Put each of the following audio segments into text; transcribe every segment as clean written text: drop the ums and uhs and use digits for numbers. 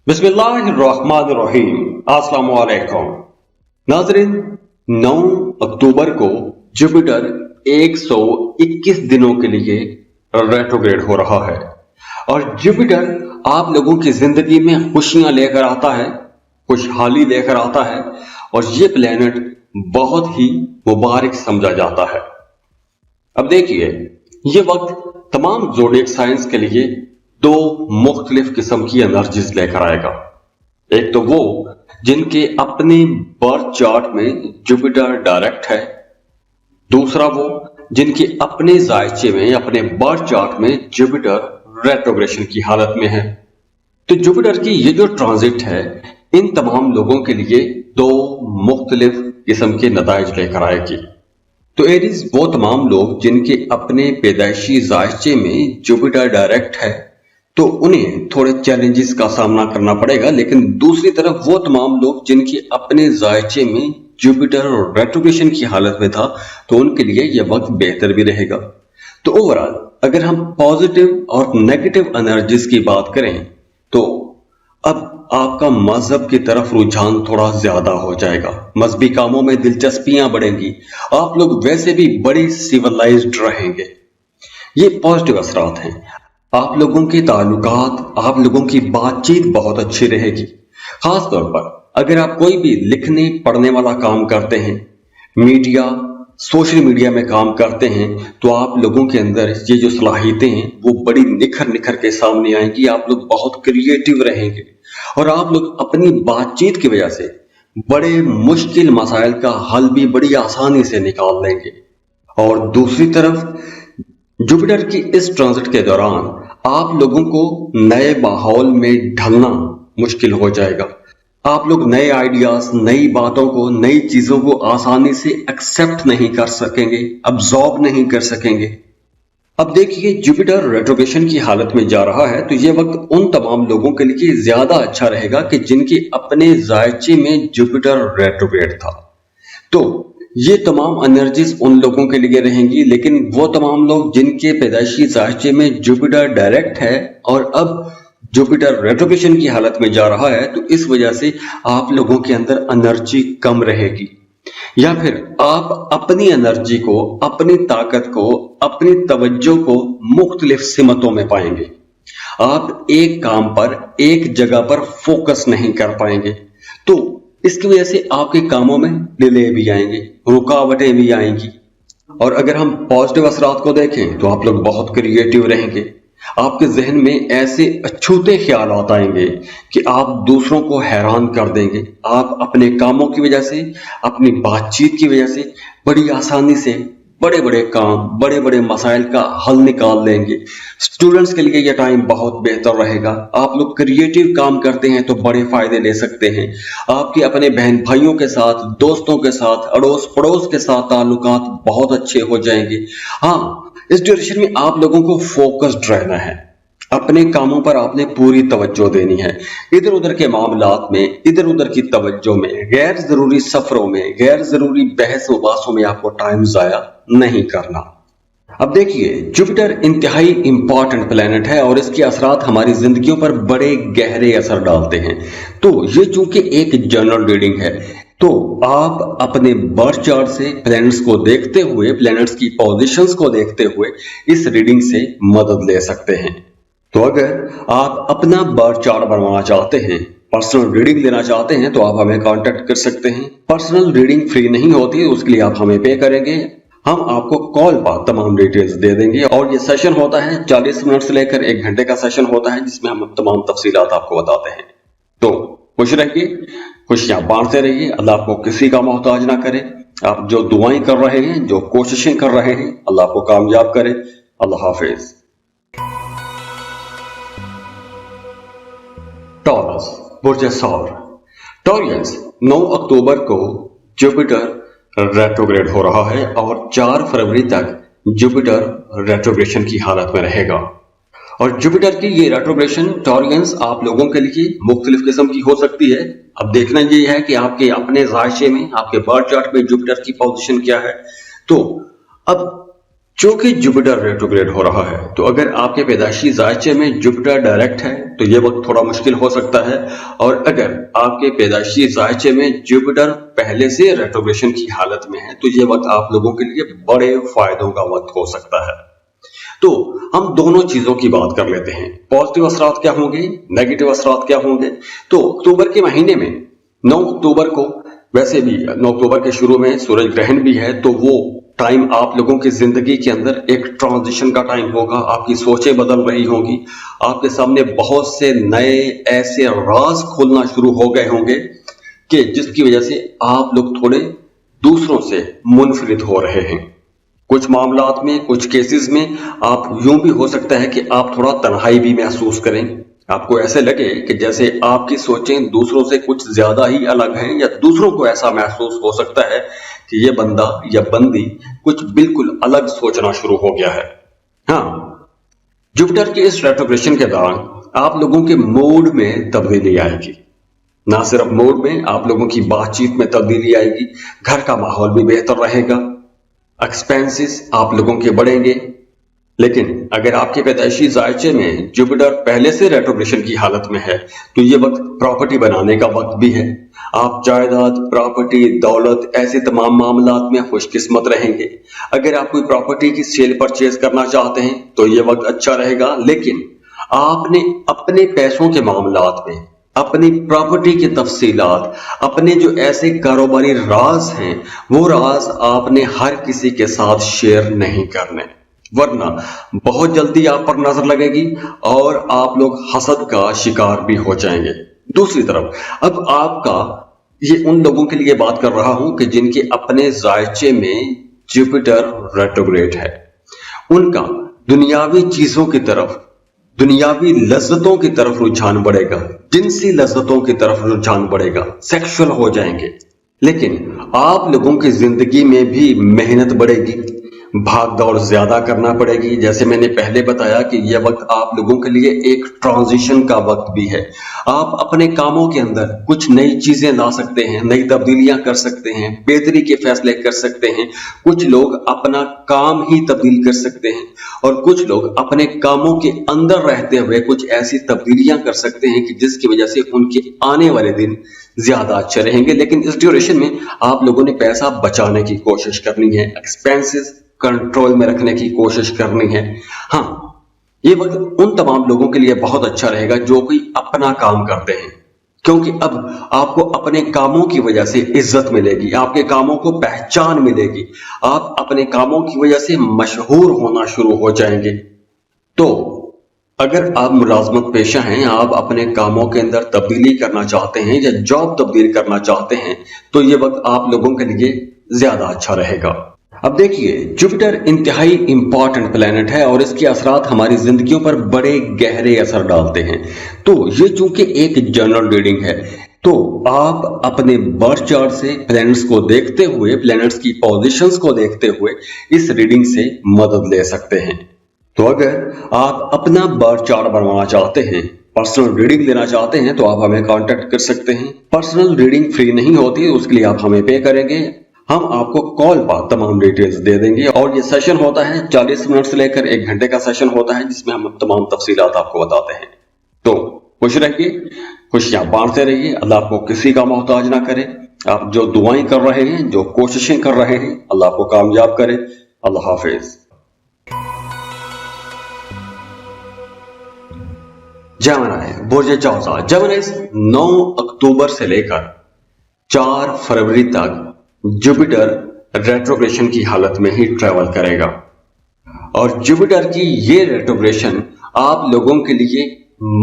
बिस्मिल्लाहिर्रहमानिर्रहीम। अस्सलाम वालेकुम नाज़रीन। 9 अक्टूबर को जुपिटर 121 दिनों के लिए रेट्रोग्रेड हो रहा है और जुपिटर आप लोगों की जिंदगी में खुशियां लेकर आता है, खुशहाली लेकर आता है और ये प्लेनेट बहुत ही मुबारक समझा जाता है। अब देखिए, ये वक्त तमाम ज़ोडिएक साइंस के लिए दो मुख्तलिफ किस्म की एनर्जीज लेकर आएगा। एक तो वो जिनके अपने बर्थ चार्ट में जुपिटर डायरेक्ट है, दूसरा वो जिनके अपने जायचे में, अपने बर्थ चार्ट में जुपिटर रेट्रोग्रेशन की हालत में है। तो जुपिटर की ये जो ट्रांजिट है, इन तमाम लोगों के लिए दो मुख्तलिफ किस्म के नताइज लेकर आएगी। तो एरीज वो तमाम लोग जिनके अपने पैदाइशी जायचे में जुपिटर डायरेक्ट है, तो उन्हें थोड़े चैलेंजेस का सामना करना पड़ेगा। लेकिन दूसरी तरफ वो तमाम लोग जिनके अपने जायचे में जुपिटर रेट्रोग्रेशन की हालत में था, तो उनके लिए यह वक्त बेहतर भी रहेगा। तो ओवरऑल अगर हम पॉजिटिव और नेगेटिव एनर्जीज की बात करें, तो अब आपका मजहब की तरफ रुझान थोड़ा ज्यादा हो जाएगा, मजहबी कामों में दिलचस्पियां बढ़ेंगी, आप लोग वैसे भी बड़े सिविलाइज्ड रहेंगे। ये पॉजिटिव असरात हैं। आप लोगों के ताल्लुकात, आप लोगों की बातचीत बहुत अच्छी रहेगी। खास तौर पर अगर आप कोई भी लिखने पढ़ने वाला काम करते हैं, मीडिया, सोशल मीडिया में काम करते हैं, तो आप लोगों के अंदर ये जो सलाहियतें हैं वो बड़ी निखर निखर के सामने आएंगी। आप लोग बहुत क्रिएटिव रहेंगे और आप लोग अपनी बातचीत की वजह से बड़े मुश्किल मसाइल का हल भी बड़ी आसानी से निकाल लेंगे। और दूसरी तरफ जुपिटर की इस ट्रांजिट के दौरान आप लोगों को नए माहौल में ढलना मुश्किल हो जाएगा। आप लोग नए आइडियाज, नई बातों को, नई चीजों को आसानी से एक्सेप्ट नहीं कर सकेंगे, अब्सॉर्ब नहीं कर सकेंगे। अब देखिए, जुपिटर रेट्रोग्रेशन की हालत में जा रहा है, तो यह वक्त उन तमाम लोगों के लिए ज्यादा अच्छा रहेगा कि जिनके अपने जायचे में जुपिटर रेट्रोग्रेड था। तो ये तमाम एनर्जीज उन लोगों के लिए रहेंगी। लेकिन वो तमाम लोग जिनके पैदाइशी जायचे में जुपिटर डायरेक्ट है और अब जुपिटर रेट्रोग्रेशन की हालत में जा रहा है, तो इस वजह से आप लोगों के अंदर एनर्जी कम रहेगी, या फिर आप अपनी एनर्जी को, अपनी ताकत को, अपनी तवज्जो को मुख्तलिफ सिमतों में पाएंगे। आप एक काम पर, एक जगह पर फोकस नहीं कर पाएंगे, तो इसकी वजह से आपके कामों में डिले भी आएंगे, रुकावटें भी आएंगी। और अगर हम पॉजिटिव असरात को देखें, तो आप लोग बहुत क्रिएटिव रहेंगे। आपके जहन में ऐसे अछूते ख्यालात आएंगे कि आप दूसरों को हैरान कर देंगे। आप अपने कामों की वजह से, अपनी बातचीत की वजह से बड़ी आसानी से बड़े बड़े काम, बड़े बड़े मसाइल का हल निकाल लेंगे। स्टूडेंट्स के लिए यह टाइम बहुत बेहतर रहेगा। आप लोग क्रिएटिव काम करते हैं तो बड़े फायदे ले सकते हैं। आपके अपने बहन भाइयों के साथ, दोस्तों के साथ, अड़ोस पड़ोस के साथ ताल्लुकात बहुत अच्छे हो जाएंगे। हाँ, इस ड्यूरेशन में आप लोगों को फोकस्ड रहना है। अपने कामों पर आपने पूरी तवज्जो देनी है। इधर उधर के मामलात में, इधर उधर की तवज्जो में, गैर जरूरी सफरों में, गैर जरूरी बहस व बासों में आपको टाइम जाया नहीं करना। अब देखिए, जुपिटर इंतहाई इंपॉर्टेंट प्लेनेट है और इसके असरात हमारी जिंदगियों पर बड़े गहरे असर डालते हैं। तो ये चूंकि एक जनरल रीडिंग है, तो आप अपने बर्थ चार्ट से प्लैनेट्स को देखते हुए, प्लैनेट्स की पोजीशंस को देखते हुए इस रीडिंग से मदद ले सकते हैं। तो अगर आप अपना बर्थ चार्ट बनवाना चाहते हैं, पर्सनल रीडिंग लेना चाहते हैं, तो आप हमें कांटेक्ट कर सकते हैं। पर्सनल रीडिंग फ्री नहीं होती, उसके लिए आप हमें पे करेंगे। हम आपको कॉल पर तमाम डिटेल्स दे देंगे और ये सेशन होता है 40 मिनट से लेकर 1 घंटे का सेशन होता है, जिसमें हम तमाम तफसीलात आपको बताते हैं। तो खुश रहिए, खुशियां बांटते रहिए। अल्लाह आपको किसी का मोहताज ना करे। आप जो दुआएं कर रहे हैं, जो कोशिशें कर रहे हैं, अल्लाह आपको कामयाब करे। अल्लाह हाफिज। टॉरस, बुर्ज सौर। टॉरियंस, 9 अक्टूबर को जुपिटर रेट्रोग्रेड हो रहा है और 4 फरवरी तक जुपिटर रेट्रोग्रेशन की हालत में रहेगा। और जुपिटर की ये रेट्रोग्रेशन टॉरियंस आप लोगों के लिए मुख्तलिफ किस्म की हो सकती है। अब देखना ये है कि आपके अपने जायचे में, आपके बर्थ चार्ट में जुपिटर की पोजीशन क्या है। तो अब चूंकि जुपिटर रेट्रोग्रेड हो रहा है, तो अगर आपके पैदाइशी जायचे में जुपिटर डायरेक्ट है तो ये वक्त थोड़ा मुश्किल हो सकता है, और अगर आपके पैदाइशी जायचे में जुपिटर पहले से रेट्रोग्रेशन की हालत में है तो ये वक्त आप लोगों के लिए बड़े फायदों का वक्त हो सकता है। तो हम दोनों चीजों की बात कर लेते हैं, पॉजिटिव असरात क्या होंगे, नेगेटिव असरात क्या होंगे। तो अक्टूबर के महीने में 9 अक्टूबर को, वैसे भी 9 अक्टूबर के शुरू में सूरज ग्रहण भी है, तो वो टाइम आप लोगों की जिंदगी के अंदर एक ट्रांजिशन का टाइम होगा। आपकी सोचें बदल रही होंगी, आपके सामने बहुत से नए ऐसे राज खोलना शुरू हो गए होंगे कि जिसकी वजह से आप लोग थोड़े दूसरों से मुनफरिद हो रहे हैं। कुछ मामलात में, कुछ केसेस में आप यूं भी हो सकता है कि आप थोड़ा तन्हाई भी महसूस करें। आपको ऐसे लगे कि जैसे आपकी सोचें दूसरों से कुछ ज्यादा ही अलग हैं, या दूसरों को ऐसा महसूस हो सकता है कि ये बंदा या बंदी कुछ बिल्कुल अलग सोचना शुरू हो गया है। हाँ, जुपिटर के इस रेट्रोग्रेशन के दौरान आप लोगों के मूड में तब्दीली आएगी। ना सिर्फ मूड में, आप लोगों की बातचीत में तब्दीली आएगी, घर का माहौल भी बेहतर रहेगा, एक्सपेंसेस आप लोगों के बढ़ेंगे। लेकिन अगर आपके पैदाइशी जायचे में जुपिटर पहले से रेट्रोग्रेशन की हालत में है तो ये वक्त प्रॉपर्टी बनाने का वक्त भी है। आप जायदाद, प्रॉपर्टी, दौलत, ऐसे तमाम मामलात में खुशकिस्मत रहेंगे। अगर आप कोई प्रॉपर्टी की सेल परचेज करना चाहते हैं तो ये वक्त अच्छा रहेगा, लेकिन आपने अपने पैसों के मामलात में, अपनी प्रॉपर्टी की तफसीलात, अपने जो ऐसे कारोबारी राज हैं, वो राज आपने हर किसी के साथ शेयर नहीं करने, वरना बहुत जल्दी आप पर नजर लगेगी और आप लोग हसद का शिकार भी हो जाएंगे। दूसरी तरफ अब आपका, ये उन लोगों के लिए बात कर रहा हूं कि जिनके अपने जायचे में जुपिटर रेट्रोग्रेड है, उनका दुनियावी चीजों की तरफ, दुनियावी लज्जतों की तरफ रुझान बढ़ेगा, जिनसी लज्जतों की तरफ रुझान बढ़ेगा, सेक्सुअल हो जाएंगे। लेकिन आप लोगों की जिंदगी में भी मेहनत बढ़ेगी, भाग दौड़ ज्यादा करना पड़ेगी। जैसे मैंने पहले बताया कि यह वक्त आप लोगों के लिए एक ट्रांजिशन का वक्त भी है। आप अपने कामों के अंदर कुछ नई चीजें ला सकते हैं, नई तब्दीलियां कर सकते हैं, बेहतरी के फैसले कर सकते हैं। कुछ लोग अपना काम ही तब्दील कर सकते हैं और कुछ लोग अपने कामों के अंदर रहते हुए कुछ ऐसी तब्दीलियां कर सकते हैं कि जिसकी वजह से उनके आने वाले दिन ज्यादा अच्छे रहेंगे। लेकिन इस ड्यूरेशन में आप लोगों ने पैसा बचाने की कोशिश करनी है, एक्सपेंसेस कंट्रोल में रखने की कोशिश करनी है। हाँ, ये वक्त उन तमाम लोगों के लिए बहुत अच्छा रहेगा जो कोई अपना काम करते हैं, क्योंकि अब आपको अपने कामों की वजह से इज्जत मिलेगी, आपके कामों को पहचान मिलेगी, आप अपने कामों की वजह से मशहूर होना शुरू हो जाएंगे। तो अगर आप मुलाजमत पेशा हैं, आप अपने कामों के अंदर तब्दीली करना चाहते हैं या जॉब तब्दील करना चाहते हैं, तो ये वक्त आप लोगों के लिए ज्यादा अच्छा रहेगा। अब देखिए, जुपिटर इंतहाई इंपॉर्टेंट प्लेनेट है और इसके असरात हमारी जिंदगियों पर बड़े गहरे असर डालते हैं। तो ये चूंकि एक जनरल रीडिंग है, तो आप अपने बर्थ चार्ट से प्लैनेट्स को देखते हुए, प्लैनेट्स की पोजीशंस को देखते हुए इस रीडिंग से मदद ले सकते हैं। तो अगर आप अपना बर्थ चार्ट बनवाना चाहते हैं, पर्सनल रीडिंग लेना चाहते हैं, तो आप हमें कांटेक्ट कर सकते हैं। पर्सनल रीडिंग फ्री नहीं होती, उसके लिए आप हमें पे करेंगे, हम आपको कॉल पर तमाम डिटेल्स दे देंगे। और ये सेशन होता है 40 मिनट से लेकर 1 घंटे का सेशन होता है, जिसमें हम तमाम तफसीलात आपको बताते हैं। तो खुश रहिए, खुशियां बांटते रहिए, अल्लाह आपको किसी का मोहताज ना करे। आप जो दुआएं कर रहे हैं, जो कोशिशें कर रहे हैं, अल्लाह आपको कामयाब करे। अल्लाह हाफिज। जेमिनी, बुर्ज चौसा। जेमिनी 9 अक्टूबर से लेकर 4 फरवरी तक जुपिटर रेट्रोग्रेशन की हालत में ही ट्रेवल करेगा, और जुपिटर की ये रेट्रोग्रेशन आप लोगों के लिए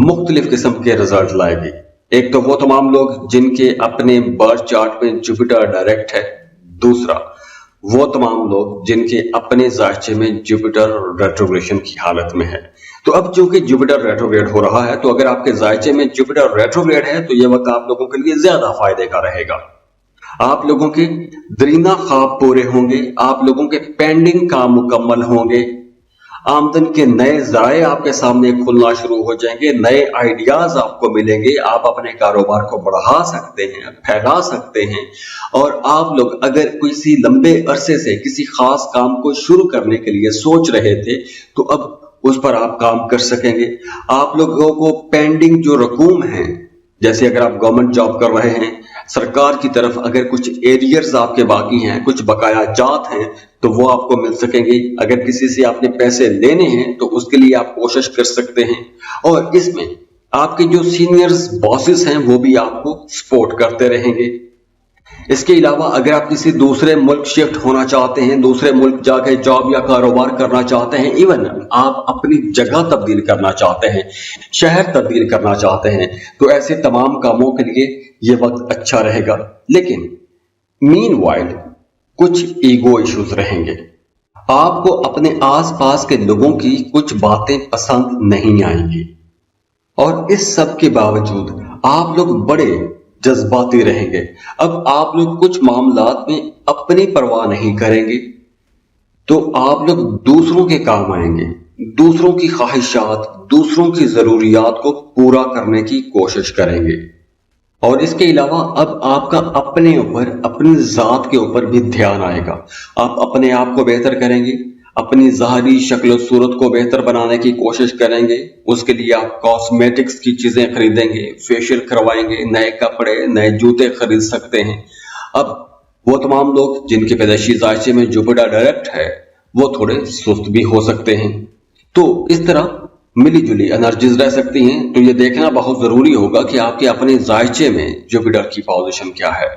मुख्तलिफ किस्म के रिजल्ट लाएगी। एक तो वो तमाम लोग जिनके अपने बर्थ चार्ट में जुपिटर डायरेक्ट है, दूसरा वो तमाम लोग जिनके अपने जायचे में जुपिटर रेट्रोग्रेशन की हालत में है। तो अब चूंकि जुपिटर रेट्रोग्रेड हो रहा है, तो अगर आपके जायचे में जुपिटर रेट्रोग्रेड है तो यह वक्त आप लोगों के लिए ज्यादा फायदे का रहेगा। आप लोगों के दरीना ख्वाब पूरे होंगे, आप लोगों के पेंडिंग काम मुकम्मल होंगे, आमदन के नए ज़राए आपके सामने खुलना शुरू हो जाएंगे, नए आइडियाज आपको मिलेंगे, आप अपने कारोबार को बढ़ा सकते हैं, फैला सकते हैं। और आप लोग अगर किसी लंबे अरसे से किसी खास काम को शुरू करने के लिए सोच रहे थे तो अब उस पर आप काम कर सकेंगे। आप लोगों को पेंडिंग जो रकूम है, जैसे अगर आप गवर्नमेंट जॉब कर रहे हैं, सरकार की तरफ अगर कुछ एरियर्स आपके बाकी हैं, कुछ बकाया जात हैं, तो वो आपको मिल सकेंगे। अगर किसी से आपने पैसे लेने हैं तो उसके लिए आप कोशिश कर सकते हैं। और इसमें आपके जो सीनियर्स बॉसेस हैं वो भी आपको सपोर्ट करते रहेंगे। इसके अलावा अगर आप किसी दूसरे मुल्क शिफ्ट होना चाहते हैं, दूसरे मुल्क जाके जॉब या कारोबार करना चाहते हैं, इवन आप अपनी जगह तब्दील करना चाहते हैं, शहर तब्दील करना चाहते हैं, तो ऐसे तमाम कामों के लिए ये वक्त अच्छा रहेगा। लेकिन मीनवाइल कुछ ईगो इश्यूज रहेंगे। आपको अपने आसपास के लोगों की कुछ बातें पसंद नहीं आएंगी और इस सब के बावजूद आप लोग बड़े जज्बाती रहेंगे। अब आप लोग कुछ मामलात में अपनी परवाह नहीं करेंगे तो आप लोग दूसरों के काम आएंगे, दूसरों की ख्वाहिशात, दूसरों की जरूरियात को पूरा करने की कोशिश करेंगे। और इसके अलावा अब आपका अपने ऊपर, अपनी जात के ऊपर भी ध्यान आएगा। आप अपने आप को बेहतर करेंगे, अपनी ज़ाहरी शक्ल और सूरत को बेहतर बनाने की कोशिश करेंगे। उसके लिए आप कॉस्मेटिक्स की चीजें खरीदेंगे, फेशियल करवाएंगे, नए कपड़े, नए जूते खरीद सकते हैं। अब वो तमाम लोग जिनके पैदाइशी जायचे में जुपिटर डायरेक्ट है वो थोड़े सुस्त भी हो सकते हैं। तो इस तरह मिली जुली एनर्जीज रह सकती हैं। तो ये देखना बहुत जरूरी होगा कि आपके अपने जायचे में जुपिटर की पोजीशन क्या है।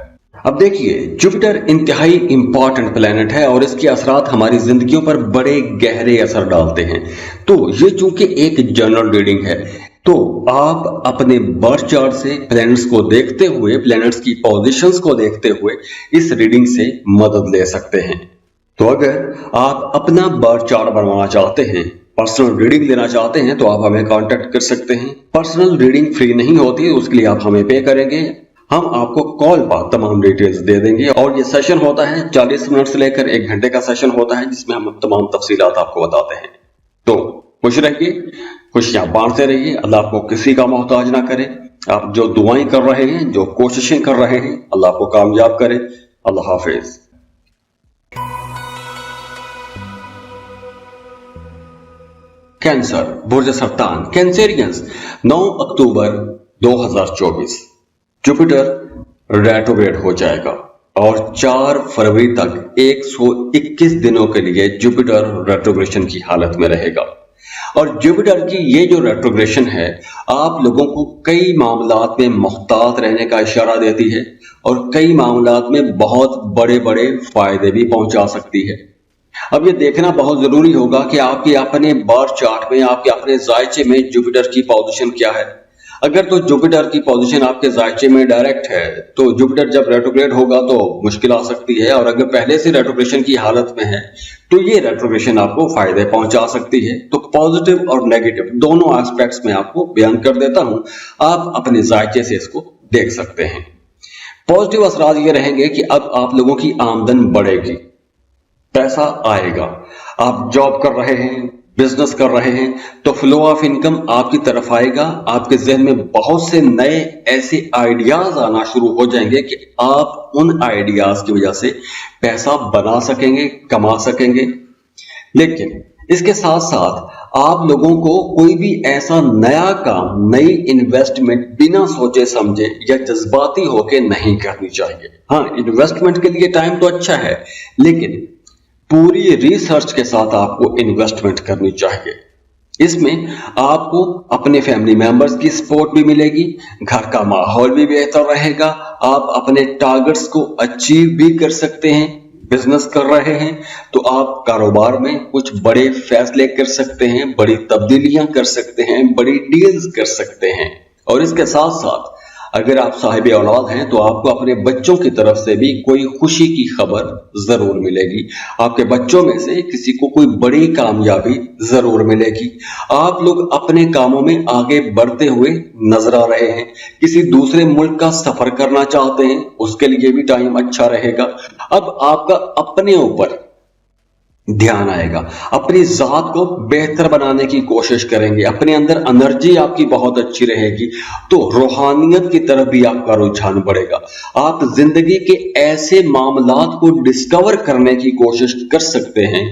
अब देखिए, जुपिटर इंतहाई इंपॉर्टेंट प्लेनेट है और इसके असरात हमारी जिंदगियों पर बड़े गहरे असर डालते हैं। तो ये चूंकि एक जनरल रीडिंग है तो आप अपने बर्थ चार्ट से प्लैनेट्स को देखते हुए, प्लैनेट्स की पोजीशंस को देखते हुए इस रीडिंग से मदद ले सकते हैं। तो अगर आप अपना बर्थ चार्ट बनवाना चाहते हैं, पर्सनल रीडिंग लेना चाहते हैं, तो आप हमें कांटेक्ट कर सकते हैं। पर्सनल रीडिंग फ्री नहीं होती, उसके लिए आप हमें पे करेंगे। हम आपको कॉल पर तमाम डिटेल्स दे देंगे और ये सेशन होता है 40 मिनट से लेकर 1 घंटे का सेशन होता है जिसमें हम तमाम तफसीलात आपको बताते हैं। तो खुश रहिए, खुशियां बांटते रहिए। अल्लाह आपको किसी का मोहताज ना करे। आप जो दुआएं कर रहे हैं, जो कोशिशें कर रहे हैं, अल्लाह आपको कामयाब करे। अल्लाह हाफिज। कैंसर, बुर्ज सरतान, कैंसेरियंस, 9 अक्टूबर 2024 जुपिटर रेट्रोग्रेड हो जाएगा और 4 फरवरी तक 121 दिनों के लिए जुपिटर रेट्रोग्रेशन की हालत में रहेगा। और जुपिटर की ये जो रेट्रोग्रेशन है आप लोगों को कई मामलात में मुहतात रहने का इशारा देती है और कई मामलात में बहुत बड़े बड़े फायदे भी पहुंचा सकती है। अब ये देखना बहुत जरूरी होगा कि आपके अपने बर्थ चार्ट में, आपके अपने जायचे में जुपिटर की पोजीशन क्या है। अगर तो जुपिटर की पोजीशन आपके जायचे में डायरेक्ट है तो जुपिटर जब रेट्रोग्रेड होगा तो मुश्किल आ सकती है, और अगर पहले से रेट्रोग्रेशन की हालत में है तो ये रेट्रोग्रेशन आपको फायदे पहुंचा सकती है। तो पॉजिटिव और नेगेटिव दोनों एस्पेक्ट्स में आपको बयान कर देता हूं, आप अपने जायचे से इसको देख सकते हैं। पॉजिटिव असरात ये रहेंगे कि अब आप लोगों की आमदन बढ़ेगी, पैसा आएगा। आप जॉब कर रहे हैं, बिजनेस कर रहे हैं तो फ्लो ऑफ इनकम आपकी तरफ आएगा। आपके जहन में बहुत से नए ऐसे आइडियाज आना शुरू हो जाएंगे कि आप उन आइडियाज की वजह से पैसा बना सकेंगे, कमा सकेंगे। लेकिन इसके साथ साथ आप लोगों को कोई भी ऐसा नया काम, नई इन्वेस्टमेंट बिना सोचे समझे या जज्बाती होके नहीं करनी चाहिए। हाँ, इन्वेस्टमेंट के लिए टाइम तो अच्छा है लेकिन पूरी रिसर्च के साथ आपको इन्वेस्टमेंट करनी चाहिए। इसमें आपको अपने फैमिली मेंबर्स की सपोर्ट भी मिलेगी, घर का माहौल भी बेहतर रहेगा, आप अपने टारगेट्स को अचीव भी कर सकते हैं। बिजनेस कर रहे हैं तो आप कारोबार में कुछ बड़े फैसले कर सकते हैं, बड़ी तब्दीलियां कर सकते हैं, बड़ी डील्स कर सकते हैं। और इसके साथ साथ अगर आप साहिब औलाद हैं तो आपको अपने बच्चों की तरफ से भी कोई खुशी की खबर जरूर मिलेगी। आपके बच्चों में से किसी को कोई बड़ी कामयाबी जरूर मिलेगी। आप लोग अपने कामों में आगे बढ़ते हुए नजर आ रहे हैं। किसी दूसरे मुल्क का सफर करना चाहते हैं, उसके लिए भी टाइम अच्छा रहेगा। अब आपका अपने ऊपर ध्यान आएगा, अपनी जात को बेहतर बनाने की कोशिश करेंगे, अपने अंदर एनर्जी आपकी बहुत अच्छी रहेगी, तो रूहानियत की तरफ भी आपका रुझान बढ़ेगा। आप जिंदगी के ऐसे मामलात को डिस्कवर करने की कोशिश कर सकते हैं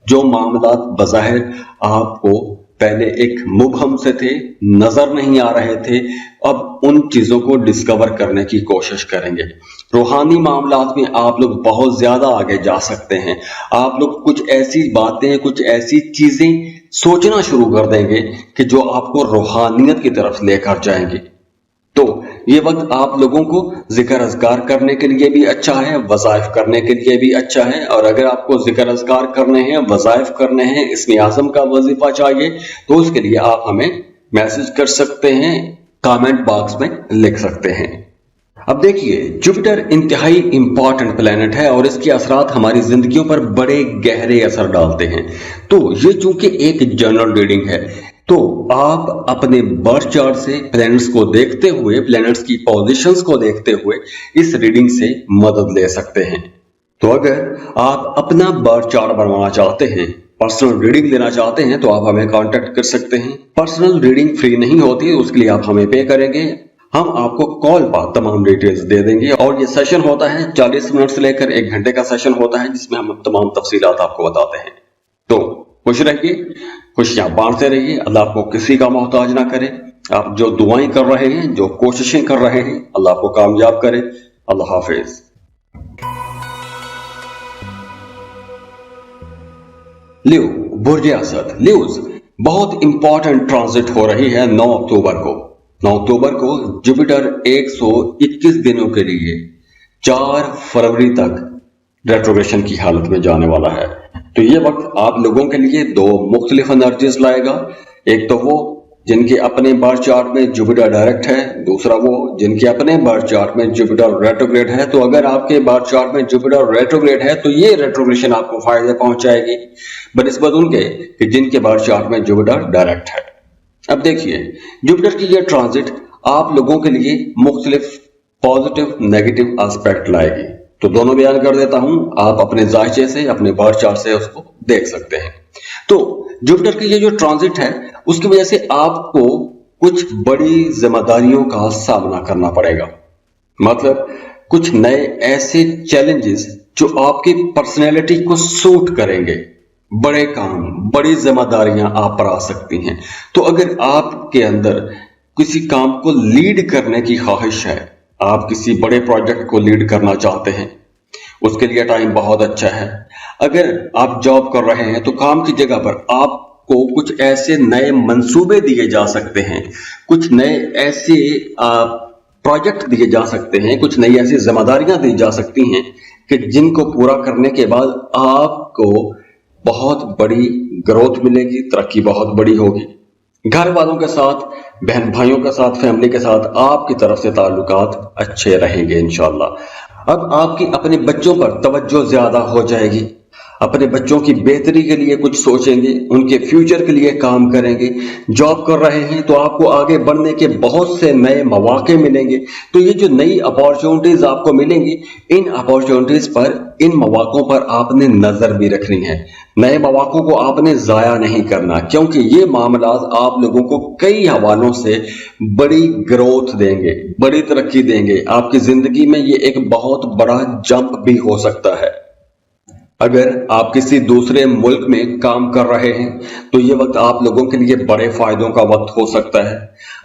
जो मामलात बज़ाहिर आपको पहले एक मुबहम से थे, नजर नहीं आ रहे थे, अब उन चीजों को डिस्कवर करने की कोशिश करेंगे। रूहानी मामलात में आप लोग बहुत ज्यादा आगे जा सकते हैं। आप लोग कुछ ऐसी बातें, कुछ ऐसी चीजें सोचना शुरू कर देंगे कि जो आपको रूहानियत की तरफ लेकर जाएंगे। तो ये वक्त आप लोगों को जिक्र अज़कार करने के लिए भी अच्छा है, वज़ाइफ करने के लिए भी अच्छा है। और अगर आपको जिक्र अज़कार करने हैं, वज़ाइफ करने हैं, इस्म आज़म का वजीफा चाहिए, तो उसके लिए आप हमें मैसेज कर सकते हैं, कमेंट बॉक्स में लिख सकते हैं। अब देखिए, जुपिटर इंतहाई इंपॉर्टेंट प्लेनेट है और इसके असरात हमारी जिंदगियों पर बड़े गहरे असर डालते हैं। तो ये चूंकि एक जनरल रीडिंग है, तो आप अपने बर्थ चार्ट से प्लैनेट्स को देखते हुए, प्लैनेट्स की पोजीशंस को देखते हुए इस रीडिंग से मदद ले सकते हैं। तो अगर आप अपना बर्थ चार्ट बनवाना चाहते हैं, पर्सनल रीडिंग लेना चाहते हैं, तो आप हमें कांटेक्ट कर सकते हैं। पर्सनल रीडिंग फ्री नहीं होती, उसके लिए आप हमें पे करेंगे, हम आपको कॉल पर तमाम डिटेल्स दे देंगे। और ये सेशन होता है 40 मिनट से लेकर 1 घंटे का सेशन होता है, जिसमें हम तमाम तफसीलात आपको बताते हैं। तो खुश रहिए, खुशियां बांटते रहिए, अल्लाह आपको किसी का मोहताज ना करे। आप जो दुआएं कर रहे हैं, जो कोशिशें कर रहे हैं, अल्लाह आपको कामयाब करे। अल्लाह हाफिज। लियो, बुर्ज असद, ल्यूज बहुत इंपॉर्टेंट ट्रांजिट हो रही है 9 अक्टूबर को। 9 अक्टूबर को जुपिटर 121 दिनों के लिए 4 फरवरी तक रेट्रोग्रेशन की हालत में जाने वाला है। तो ये वक्त आप लोगों के लिए 2 मुख्तलिफ एनर्जीज लाएगा। एक तो वो जिनके अपने बर्थ चार्ट में जुपिटर डायरेक्ट है, दूसरा वो जिनके अपने बर्थ चार्ट में जुपिटर रेट्रोग्रेड है। तो अगर आपके बर्थ चार्ट में जुपिटर रेट्रोग्रेड है, तो ये रेट्रोग्रेशन आपको फायदे पहुंचाएगी बनिस्बत उनके कि जिनके बर्थ चार्ट में जुपिटर डायरेक्ट है। अब देखिए, जुपिटर की ये ट्रांजिट आप लोगों के लिए मुख्तलिफ पॉजिटिव नेगेटिव एस्पेक्ट लाएगी। तो दोनों बयान कर देता हूं, आप अपने जायचे से, अपने बर्थ चार्ट से उसको देख सकते हैं। तो जुपिटर की ये जो ट्रांजिट है, उसकी वजह से आपको कुछ बड़ी जिम्मेदारियों का सामना करना पड़ेगा। मतलब कुछ नए ऐसे चैलेंजेस जो आपकी पर्सनैलिटी को सूट करेंगे, बड़े काम, बड़ी जिम्मेदारियां आप पर आ सकती हैं। तो अगर आपके अंदर किसी काम को लीड करने की ख्वाहिश है, आप किसी बड़े प्रोजेक्ट को लीड करना चाहते हैं, उसके लिए टाइम बहुत अच्छा है। अगर आप जॉब कर रहे हैं, तो काम की जगह पर आपको कुछ ऐसे नए मंसूबे दिए जा सकते हैं, कुछ नए ऐसे प्रोजेक्ट दिए जा सकते हैं, कुछ नई ऐसी जिम्मेदारियां दी जा सकती हैं कि जिनको पूरा करने के बाद आपको बहुत बड़ी ग्रोथ मिलेगी, तरक्की बहुत बड़ी होगी। घर वालों के साथ, बहन भाइयों के साथ, फैमिली के साथ आपकी तरफ से ताल्लुकात अच्छे रहेंगे इंशाल्लाह। अब आपकी अपने बच्चों पर तवज्जो ज्यादा हो जाएगी, अपने बच्चों की बेहतरी के लिए कुछ सोचेंगे, उनके फ्यूचर के लिए काम करेंगे। जॉब कर रहे हैं तो आपको आगे बढ़ने के बहुत से नए मौके मिलेंगे। तो ये जो नई अपॉर्चुनिटीज आपको मिलेंगी, इन अपॉर्चुनिटीज पर, इन मौकों पर आपने नजर भी रखनी है। नए मौकों को आपने जाया नहीं करना, क्योंकि ये मामलात आप लोगों को कई हवालों से बड़ी ग्रोथ देंगे, बड़ी तरक्की देंगे। आपकी जिंदगी में ये एक बहुत बड़ा जंप भी हो सकता है। अगर आप किसी दूसरे मुल्क में काम कर रहे हैं, तो ये वक्त आप लोगों के लिए बड़े फायदों का वक्त हो सकता है।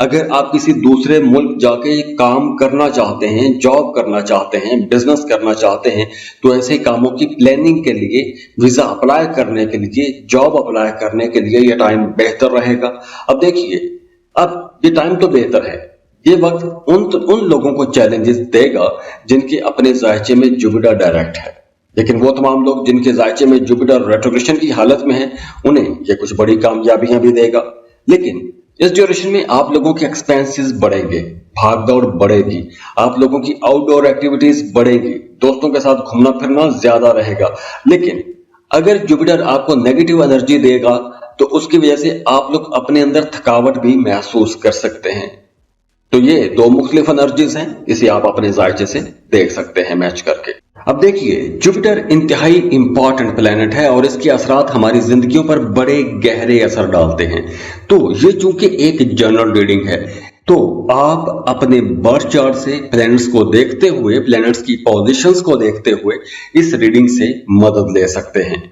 अगर आप किसी दूसरे मुल्क जाके काम करना चाहते हैं, जॉब करना चाहते हैं, बिजनेस करना चाहते हैं, तो ऐसे कामों की प्लानिंग के लिए, वीजा अप्लाई करने के लिए, जॉब अप्लाई करने के लिए ये टाइम बेहतर रहेगा। अब देखिए, अब ये टाइम तो बेहतर है, ये वक्त उन लोगों को चैलेंजेस देगा जिनके अपने जायचे में जुपिटर डायरेक्ट है। लेकिन वो तमाम लोग जिनके जायचे में जुपिटर रेट्रोग्रेशन की हालत में है, उन्हें ये कुछ बड़ी कामयाबियां भी देगा। लेकिन इस ड्यूरेशन में आप लोगों के एक्सपेंसेस बढ़ेंगे, भाग दौड़ बढ़ेगी, आप लोगों की आउटडोर एक्टिविटीज बढ़ेगी, दोस्तों के साथ घूमना फिरना ज्यादा रहेगा। लेकिन अगर जुपिटर आपको नेगेटिव एनर्जी देगा, तो उसकी वजह से आप लोग अपने अंदर थकावट भी महसूस कर सकते हैं। तो ये 2 मुख्तलिफ एनर्जीज हैं, इसे आप अपने जायचे से देख सकते हैं मैच करके। अब देखिए, जुपिटर इंतहाई इंपॉर्टेंट प्लेनेट है और इसके असरात हमारी जिंदगियों पर बड़े गहरे असर डालते हैं। तो ये चूंकि एक जनरल रीडिंग है, तो आप अपने बर्थ चार्ट से प्लैनेट्स को देखते हुए, प्लैनेट्स की पोजीशंस को देखते हुए इस रीडिंग से मदद ले सकते हैं।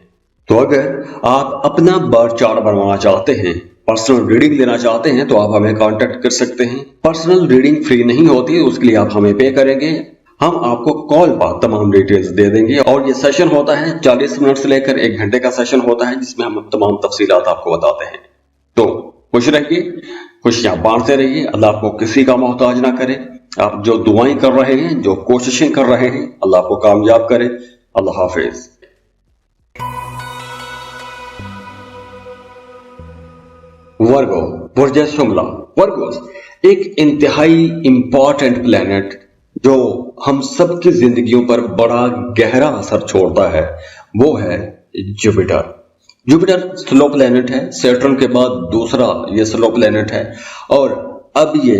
तो अगर आप अपना बर्थ चार्ट बनवाना चाहते हैं, पर्सनल रीडिंग लेना चाहते हैं, तो आप हमें कांटेक्ट कर सकते हैं। पर्सनल रीडिंग फ्री नहीं होती, उसके लिए आप हमें पे करेंगे, हम आपको कॉल पर तमाम डिटेल्स दे देंगे। और ये सेशन होता है 40 मिनट से लेकर 1 घंटे का सेशन होता है, जिसमें हम तमाम तफसीलात आपको बताते हैं। तो खुश रहिए, खुशियां बांटते रहिए, अल्लाह आपको किसी का मोहताज ना करे। आप जो दुआएं कर रहे हैं, जो कोशिशें कर रहे हैं, अल्लाह आपको कामयाब करे। अल्लाह हाफिज। वर्गो, बुर्ज शुमला। वर्गोस एक इंतहाई इंपॉर्टेंट प्लेनेट जो हम सबकी जिंदगियों पर बड़ा गहरा असर छोड़ता है, वो है जुपिटर। जुपिटर स्लो प्लेनेट है, सैटर्न के बाद दूसरा ये स्लो प्लेनेट है और अब ये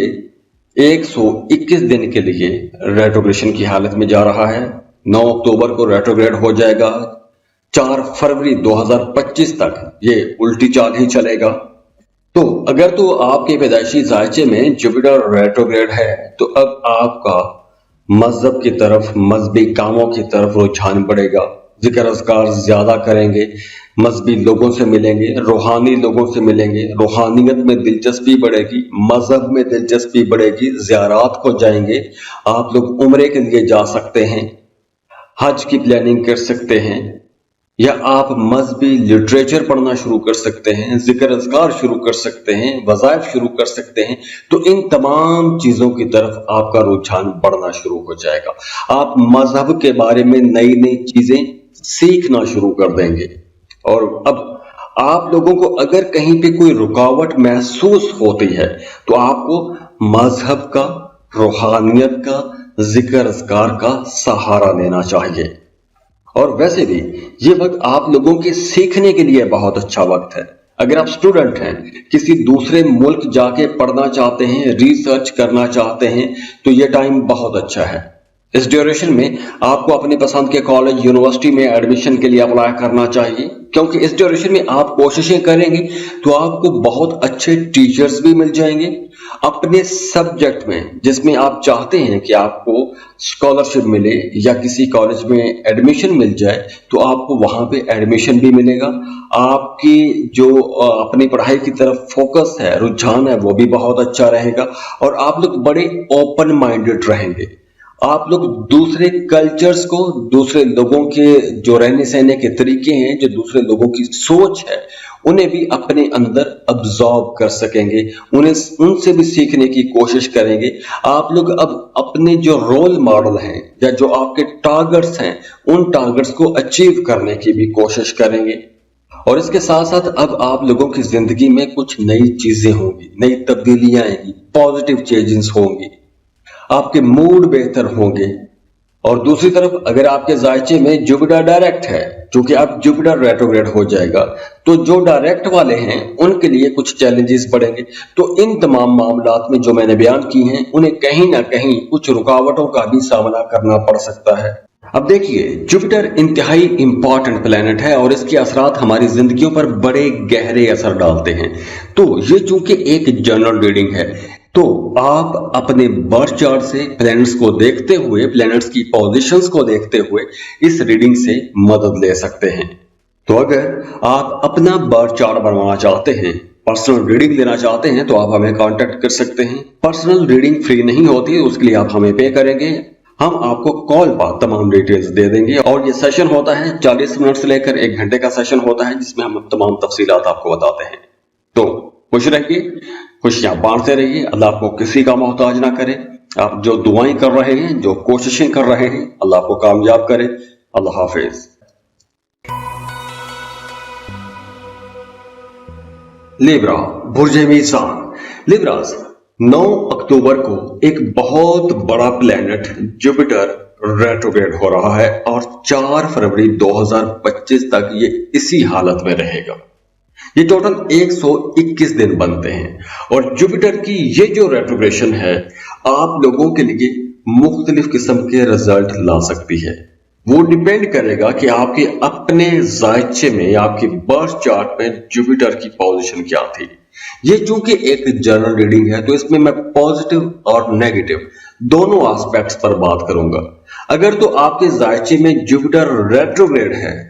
121 दिन के लिए रेट्रोग्रेशन की हालत में जा रहा है। 9 अक्टूबर को रेट्रोग्रेड हो जाएगा, 4 फरवरी 2025 तक ये उल्टी चाल ही चलेगा। तो अगर तो आपके पैदाइशी जायचे में जुपिटर रेट्रोग्रेड है, तो अब आपका मजहब की तरफ, मजहबी कामों की तरफ रुझान बढ़ेगा, जिक्र अज़कार ज्यादा करेंगे, मजहबी लोगों से मिलेंगे, रूहानी लोगों से मिलेंगे, रूहानियत में दिलचस्पी बढ़ेगी, मजहब में दिलचस्पी बढ़ेगी, ज़ियारात को जाएंगे। आप लोग उम्रे के लिए जा सकते हैं, हज की प्लानिंग कर सकते हैं, या आप मजहबी लिटरेचर पढ़ना शुरू कर सकते हैं, जिक्र अज़कार शुरू कर सकते हैं, वज़ाइफ शुरू कर सकते हैं। तो इन तमाम चीजों की तरफ आपका रुझान बढ़ना शुरू हो जाएगा। आप मजहब के बारे में नई नई चीजें सीखना शुरू कर देंगे। और अब आप लोगों को अगर कहीं पे कोई रुकावट महसूस होती है, तो आपको मजहब का, रूहानियत का, जिक्र अज़कार का सहारा लेना चाहिए। और वैसे भी ये वक्त आप लोगों के सीखने के लिए बहुत अच्छा वक्त है। अगर आप स्टूडेंट हैं, किसी दूसरे मुल्क जाके पढ़ना चाहते हैं, रिसर्च करना चाहते हैं, तो ये टाइम बहुत अच्छा है। इस ड्यूरेशन में आपको अपनी पसंद के कॉलेज, यूनिवर्सिटी में एडमिशन के लिए अप्लाई करना चाहिए, क्योंकि इस ड्यूरेशन में आप कोशिशें करेंगे तो आपको बहुत अच्छे टीचर्स भी मिल जाएंगे अपने सब्जेक्ट में, जिसमें आप चाहते हैं कि आपको स्कॉलरशिप मिले या किसी कॉलेज में एडमिशन मिल जाए, तो आपको वहां पे एडमिशन भी मिलेगा। आपकी जो अपनी पढ़ाई की तरफ फोकस है, रुझान है, वो भी बहुत अच्छा रहेगा और आप लोग बड़े ओपन माइंडेड रहेंगे। आप लोग दूसरे कल्चर्स को, दूसरे लोगों के जो रहने सहने के तरीके हैं, जो दूसरे लोगों की सोच है, उन्हें भी अपने अंदर अब्सॉर्ब कर सकेंगे, उन्हें उनसे भी सीखने की कोशिश करेंगे। आप लोग अब अपने जो रोल मॉडल हैं या जो आपके टारगेट्स हैं, उन टारगेट्स को अचीव करने की भी कोशिश करेंगे। और इसके साथ साथ अब आप लोगों की जिंदगी में कुछ नई चीजें होंगी, नई तब्दीलियां आएंगी, पॉजिटिव चेंजेस होंगी, आपके मूड बेहतर होंगे। और दूसरी तरफ अगर आपके जायचे में जुपिटर डायरेक्ट है, क्योंकि अब जुपिटर रेट्रोग्रेड हो जाएगा, तो जो डायरेक्ट वाले हैं उनके लिए कुछ चैलेंजेस बढ़ेंगे। तो इन तमाम मामलात में जो मैंने बयान की हैं, उन्हें कहीं ना कहीं कुछ रुकावटों का भी सामना करना पड़ सकता है। अब देखिए, जुपिटर इंतहाई इंपॉर्टेंट प्लेनेट है और इसके असरात हमारी जिंदगियों पर बड़े गहरे असर डालते हैं। तो ये चूंकि एक जनरल रीडिंग है, तो आप अपने बर्थ चार्ट से प्लैनेट्स को देखते हुए, प्लैनेट्स की पोजीशंस को देखते हुए इस रीडिंग से मदद ले सकते हैं। तो अगर आप अपना बर्थ चार्ट बनवाना चाहते हैं, पर्सनल रीडिंग लेना चाहते हैं, तो आप हमें कांटेक्ट कर सकते हैं। पर्सनल रीडिंग फ्री नहीं होती, उसके लिए आप हमें पे करेंगे, हम आपको कॉल पर तमाम डिटेल्स दे देंगे। और ये सेशन होता है 40 मिनट से लेकर 1 घंटे का सेशन होता है, जिसमें हम तमाम तफसीलात आपको बताते हैं। तो खुश रहिए, खुशियां बांटते रहिए, अल्लाह आपको किसी का मोहताज ना करे। आप जो दुआएं कर रहे हैं, जो कोशिशें कर रहे हैं, अल्लाह आपको कामयाब करे। अल्लाह हाफिज। लिब्रा, बुर्ज मीज़ान। लिब्रास 9 अक्टूबर को एक बहुत बड़ा प्लेनेट जुपिटर रेट्रोग्रेड हो रहा है और 4 फरवरी 2025 तक ये इसी हालत में रहेगा। ये टोटल 121 दिन बनते हैं और जुपिटर की ये जो रेट्रोग्रेशन है, आप लोगों के लिए मुख्तलिफ किस्म के रिजल्ट ला सकती है। वो डिपेंड करेगा कि आपके अपने जायचे में या आपकी बर्थ चार्ट में जुपिटर की पोजीशन क्या थी। ये चूंकि एक जनरल रीडिंग है तो इसमें मैं पॉजिटिव और नेगेटिव दोनों एस्पेक्ट्स पर बात करूंगा। अगर तो आपके जायचे में जुपिटर रेट्रोग्रेड है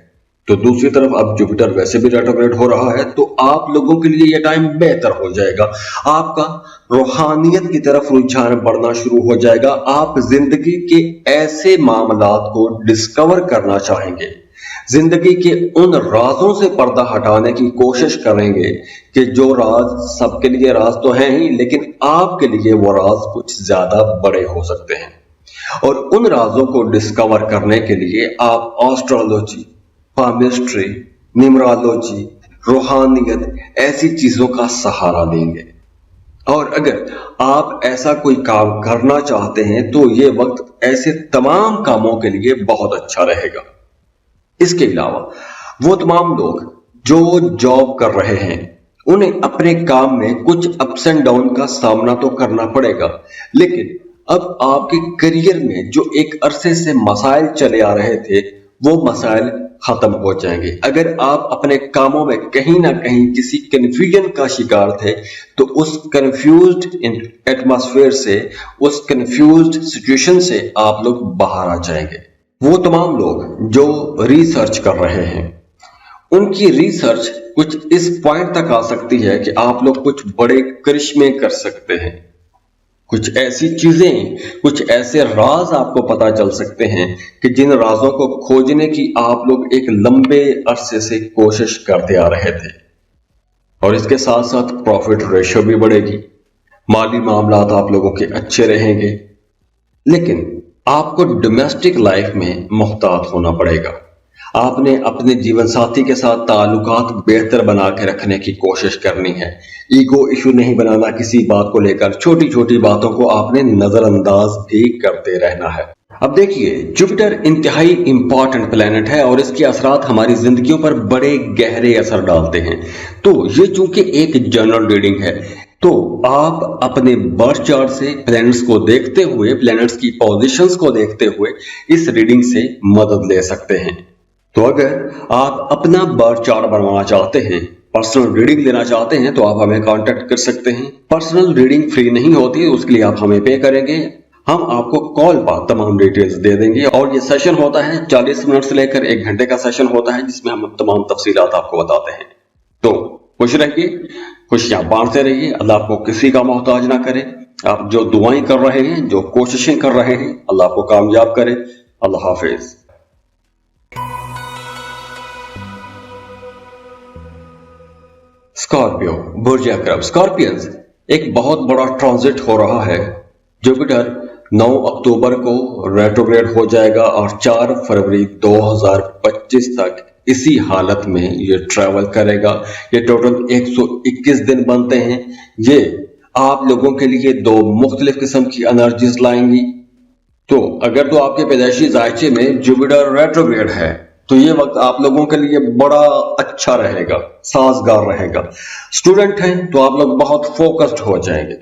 तो दूसरी तरफ अब जुपिटर वैसे भी रेट्रोग्रेड हो रहा है तो आप लोगों के लिए यह टाइम बेहतर हो जाएगा। आपका रूहानियत की तरफ रुझान बढ़ना शुरू हो जाएगा। आप जिंदगी के ऐसे मामलात को डिस्कवर करना चाहेंगे, जिंदगी के उन राजों से पर्दा हटाने की कोशिश करेंगे कि जो राज सबके लिए राज तो हैं ही, लेकिन आपके लिए वो राज कुछ ज्यादा बड़े हो सकते हैं। और उन राजों को डिस्कवर करने के लिए आप एस्ट्रोलॉजी, पामिस्ट्री, न्यूमरोलॉजी, रूहानियत ऐसी चीजों का सहारा लेंगे। और अगर आप ऐसा कोई काम करना चाहते हैं तो ये वक्त ऐसे तमाम कामों के लिए बहुत अच्छा रहेगा। इसके अलावा वो तमाम लोग जो जॉब कर रहे हैं उन्हें अपने काम में कुछ अप्स एंड डाउन का सामना तो करना पड़ेगा, लेकिन अब आपके करियर में जो एक अरसे से मसाइल चले आ रहे थे वो मसाइल खत्म हो जाएंगे। अगर आप अपने कामों में कहीं ना कहीं किसी कंफ्यूजन का शिकार थे तो उस कंफ्यूज्ड एटमॉस्फेयर से, उस कंफ्यूज्ड सिचुएशन से आप लोग बाहर आ जाएंगे। वो तमाम लोग जो रिसर्च कर रहे हैं उनकी रिसर्च कुछ इस पॉइंट तक आ सकती है कि आप लोग कुछ बड़े करिश्मे कर सकते हैं। कुछ ऐसी चीजें, कुछ ऐसे राज आपको पता चल सकते हैं कि जिन राजों को खोजने की आप लोग एक लंबे अरसे से कोशिश करते आ रहे थे। और इसके साथ साथ प्रॉफिट रेशियो भी बढ़ेगी, माली मामलात आप लोगों के अच्छे रहेंगे। लेकिन आपको डोमेस्टिक लाइफ में मुहतात होना पड़ेगा। आपने अपने जीवन साथी के साथ ताल्लुकात बेहतर बना के रखने की कोशिश करनी है। ईगो इशू नहीं बनाना किसी बात को लेकर। छोटी छोटी बातों को आपने नजरअंदाज भी करते रहना है। अब देखिए, जुपिटर इंतहाई इंपॉर्टेंट प्लेनेट है और इसके असरात हमारी जिंदगियों पर बड़े गहरे असर डालते हैं। तो ये चूंकि एक जनरल रीडिंग है तो आप अपने बर्थ चार्ट से प्लैनेट्स को देखते हुए, प्लैनेट्स की पोजीशंस को देखते हुए इस रीडिंग से मदद ले सकते हैं। तो अगर आप अपना बर्थ चार्ट बनवाना चाहते हैं, पर्सनल रीडिंग लेना चाहते हैं तो आप हमें कांटेक्ट कर सकते हैं। पर्सनल रीडिंग फ्री नहीं होती, उसके लिए आप हमें पे करेंगे। हम आपको कॉल पर तमाम डिटेल्स दे देंगे और ये सेशन होता है 40 मिनट से लेकर 1 घंटे का सेशन होता है जिसमें हम तमाम तफसीलात आपको बताते हैं। तो खुश रहिए, खुशियां बांटते रहिए। अल्लाह आपको किसी का मोहताज ना करे। आप जो दुआएं कर रहे हैं, जो कोशिशें कर रहे हैं, अल्लाह आपको कामयाब करे। अल्लाह हाफिज। स्कॉर्पियो, बुर्ज अकरब। स्कॉर्पियंस, एक बहुत बड़ा ट्रांजिट हो रहा है। जुपिटर 9 अक्टूबर को रेट्रोग्रेड हो जाएगा और 4 फरवरी 2025 तक इसी हालत में ये ट्रैवल करेगा। ये टोटल 121 दिन बनते हैं। ये आप लोगों के लिए 2 मुख्तलिफ किस्म की एनर्जीज लाएंगी। तो अगर तो आपके पैदाइशी जायचे में जुपिटर रेट्रोग्रेड है तो ये वक्त आप लोगों के लिए बड़ा अच्छा रहेगा, साजगार रहेगा। स्टूडेंट हैं तो आप लोग बहुत फोकस्ड हो जाएंगे।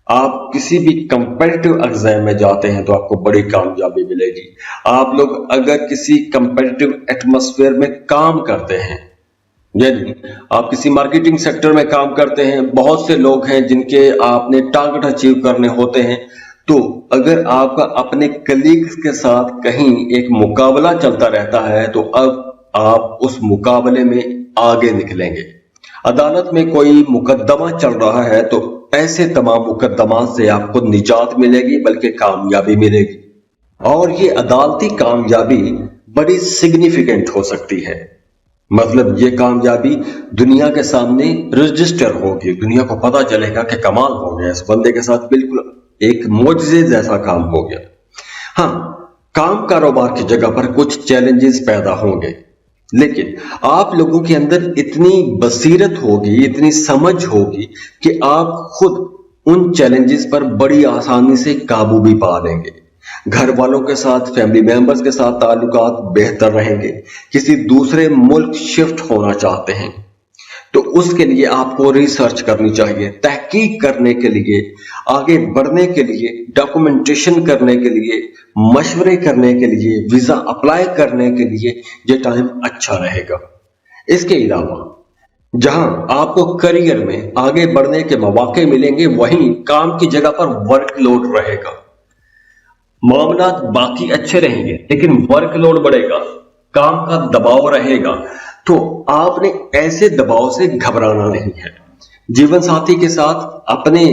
आप किसी भी कंपेटिटिव एग्जाम में जाते हैं तो आपको बड़ी कामयाबी मिलेगी। आप लोग अगर किसी कंपेटिटिव एटमॉस्फेयर में काम करते हैं, यानी आप किसी मार्केटिंग सेक्टर में काम करते हैं, बहुत से लोग हैं जिनके आपने टारगेट अचीव करने होते हैं, तो अगर आपका अपने कलीग्स के साथ कहीं एक मुकाबला चलता रहता है तो अब आप उस मुकाबले में आगे निकलेंगे। अदालत में कोई मुकदमा चल रहा है तो ऐसे तमाम मुकदमा से आपको निजात मिलेगी, बल्कि कामयाबी मिलेगी। और ये अदालती कामयाबी बड़ी सिग्निफिकेंट हो सकती है। मतलब ये कामयाबी दुनिया के सामने रजिस्टर होगी, दुनिया को पता चलेगा कि कमाल हो गया, इस बंदे के साथ बिल्कुल एक मोजज़े जैसा काम हो गया। हाँ, काम कारोबार की जगह पर कुछ चैलेंजेस पैदा होंगे, लेकिन आप लोगों के अंदर इतनी बसीरत होगी, इतनी समझ होगी कि आप खुद उन चैलेंजेस पर बड़ी आसानी से काबू भी पा लेंगे। घर वालों के साथ, फैमिली मेंबर्स के साथ ताल्लुकात बेहतर रहेंगे। किसी दूसरे मुल्क शिफ्ट होना चाहते हैं تو اس کے لیے آپ کو ریسرچ کرنی چاہیے، تحقیق کرنے کے لیے، آگے بڑھنے کے لیے، ڈاکومنٹیشن کرنے کے لیے، مشورے کرنے کے لیے، ویزا اپلائی کرنے کے لیے یہ ٹائم اچھا رہے گا۔ اس کے علاوہ جہاں آپ کو کریئر میں آگے بڑھنے کے مواقع ملیں گے، وہیں کام کی جگہ پر ورک لوڈ رہے گا۔ معاملات باقی اچھے رہیں گے لیکن ورک لوڈ بڑھے گا، کام کا دباؤ رہے گا، تو آپ نے ایسے دباؤ سے گھبرانا نہیں ہے۔ جیون ساتھی کے ساتھ اپنے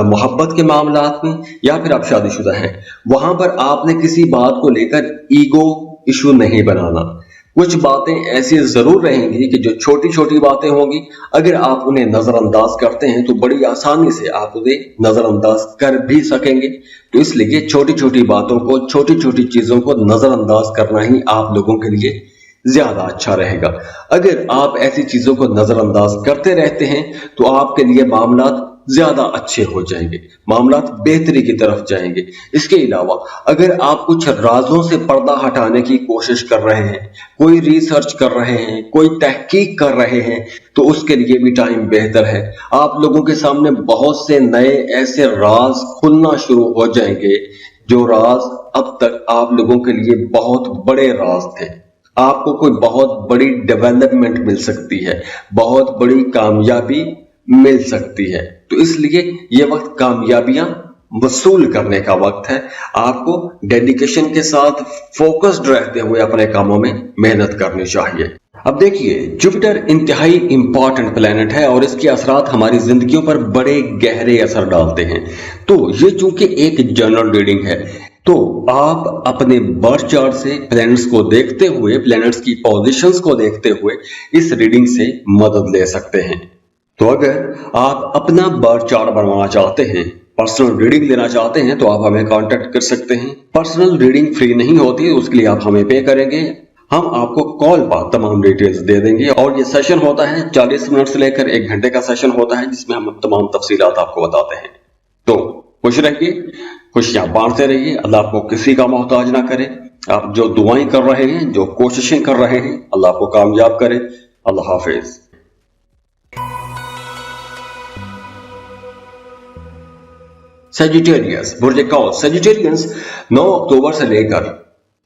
محبت کے معاملات میں یا پھر آپ شادی شدہ ہیں، وہاں پر آپ نے کسی بات کو لے کر ایگو ایشو نہیں بنانا۔ کچھ باتیں ایسی ضرور رہیں گی کہ جو چھوٹی چھوٹی باتیں ہوں گی، اگر آپ انہیں نظر انداز کرتے ہیں تو بڑی آسانی سے آپ انہیں نظر انداز کر بھی سکیں گے۔ تو اس لیے چھوٹی چھوٹی باتوں کو، چھوٹی چھوٹی چیزوں کو نظر انداز کرنا ہی آپ لوگوں کے لیے زیادہ اچھا رہے گا۔ اگر آپ ایسی چیزوں کو نظر انداز کرتے رہتے ہیں تو آپ کے لیے معاملات زیادہ اچھے ہو جائیں گے، معاملات بہتری کی طرف جائیں گے۔ اس کے علاوہ اگر آپ کچھ رازوں سے پردہ ہٹانے کی کوشش کر رہے ہیں، کوئی ریسرچ کر رہے ہیں، کوئی تحقیق کر رہے ہیں، تو اس کے لیے بھی ٹائم بہتر ہے۔ آپ لوگوں کے سامنے بہت سے نئے ایسے راز کھلنا شروع ہو جائیں گے جو راز اب تک آپ لوگوں کے لیے بہت بڑے راز تھے۔ آپ کو کوئی بہت بڑی ڈیولپمنٹ مل سکتی ہے، بہت بڑی کامیابی مل سکتی ہے۔ تو اس لیے یہ وقت کامیابیاں وصول کرنے کا وقت ہے۔ آپ کو ڈیڈیکیشن کے ساتھ فوکسڈ رہتے ہوئے اپنے کاموں میں محنت کرنی چاہیے۔ اب دیکھیے، جوپیٹر انتہائی امپورٹنٹ پلینٹ ہے اور اس کے اثرات ہماری زندگیوں پر بڑے گہرے اثر ڈالتے ہیں۔ تو یہ چونکہ ایک جنرل ریڈنگ ہے، تو آپ اپنے برتھ چارٹ سے پلینٹس کو دیکھتے ہوئے، پلینٹس کی پوزیشنز کو دیکھتے ہوئے اس ریڈنگ سے مدد لے سکتے ہیں۔ تو اگر آپ اپنا برتھ چارٹ بنوانا چاہتے ہیں، پرسنل ریڈنگ لینا چاہتے ہیں، تو آپ ہمیں کانٹیکٹ کر سکتے ہیں۔ پرسنل ریڈنگ فری نہیں ہوتی، اس کے لیے آپ ہمیں پے کریں گے، ہم آپ کو کال پر تمام ڈیٹیلز دے دیں گے۔ اور یہ سیشن ہوتا ہے 40 منٹ سے لے کر 1 گھنٹے کا سیشن ہوتا ہے، جس میں ہم تمام تفصیلات آپ کو بتاتے ہیں۔ تو خوش رہیے، خوشیاں بانٹتے رہیے، اللہ آپ کو کسی کا محتاج نہ کرے۔ آپ جو دعائیں کر رہے ہیں، جو کوششیں کر رہے ہیں، اللہ آپ کو کامیاب کرے۔ اللہ حافظ۔ سیجیٹیریس، برج قوس۔ سیجیٹیرینس 9 اکتوبر سے لے کر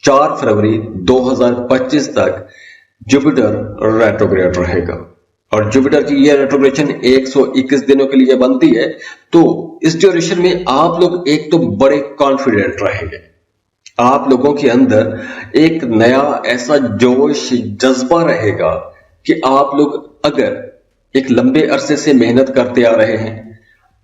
4 فروری 2025 تک جوپیٹر ریٹروگریڈ رہے گا، اور جوپیٹر کی یہ ریٹروگریشن 121 دنوں کے لیے بنتی ہے۔ تو اس ڈیوریشن میں آپ لوگ ایک تو بڑے کانفیڈنٹ رہیں گے، آپ لوگوں کے اندر ایک نیا ایسا جوش جذبہ رہے گا کہ آپ لوگ اگر ایک لمبے عرصے سے محنت کرتے آ رہے ہیں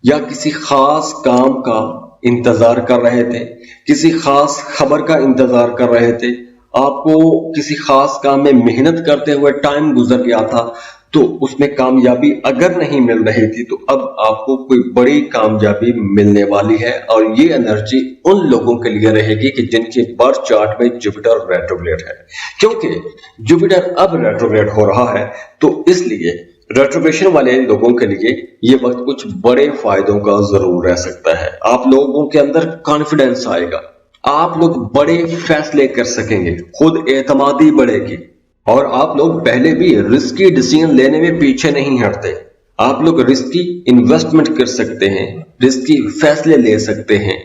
یا کسی خاص کام کا انتظار کر رہے تھے، کسی خاص خبر کا انتظار کر رہے تھے، آپ کو کسی خاص کام میں محنت کرتے ہوئے ٹائم گزر گیا تھا، تو اس میں کامیابی اگر نہیں مل رہی تھی، تو اب آپ کو کوئی بڑی کامیابی ملنے والی ہے۔ اور یہ انرجی ان لوگوں کے لیے رہے گی کہ جن کے برتھ چارٹ میں جوپیٹر ریٹروگریڈ ہے، کیونکہ جوپیٹر اب ریٹروگریڈ ہو رہا ہے۔ تو اس لیے ریٹروگریشن والے لوگوں کے لیے یہ وقت کچھ بڑے فائدوں کا ضرور رہ سکتا ہے۔ آپ لوگوں کے اندر کانفیڈنس آئے گا، آپ لوگ بڑے فیصلے کر سکیں گے، خود اعتمادی بڑھے گی، اور آپ لوگ پہلے بھی رسکی ڈیسیژن لینے میں پیچھے نہیں ہٹتے۔ آپ لوگ رسکی انویسٹمنٹ کر سکتے ہیں، رسکی فیصلے لے سکتے ہیں۔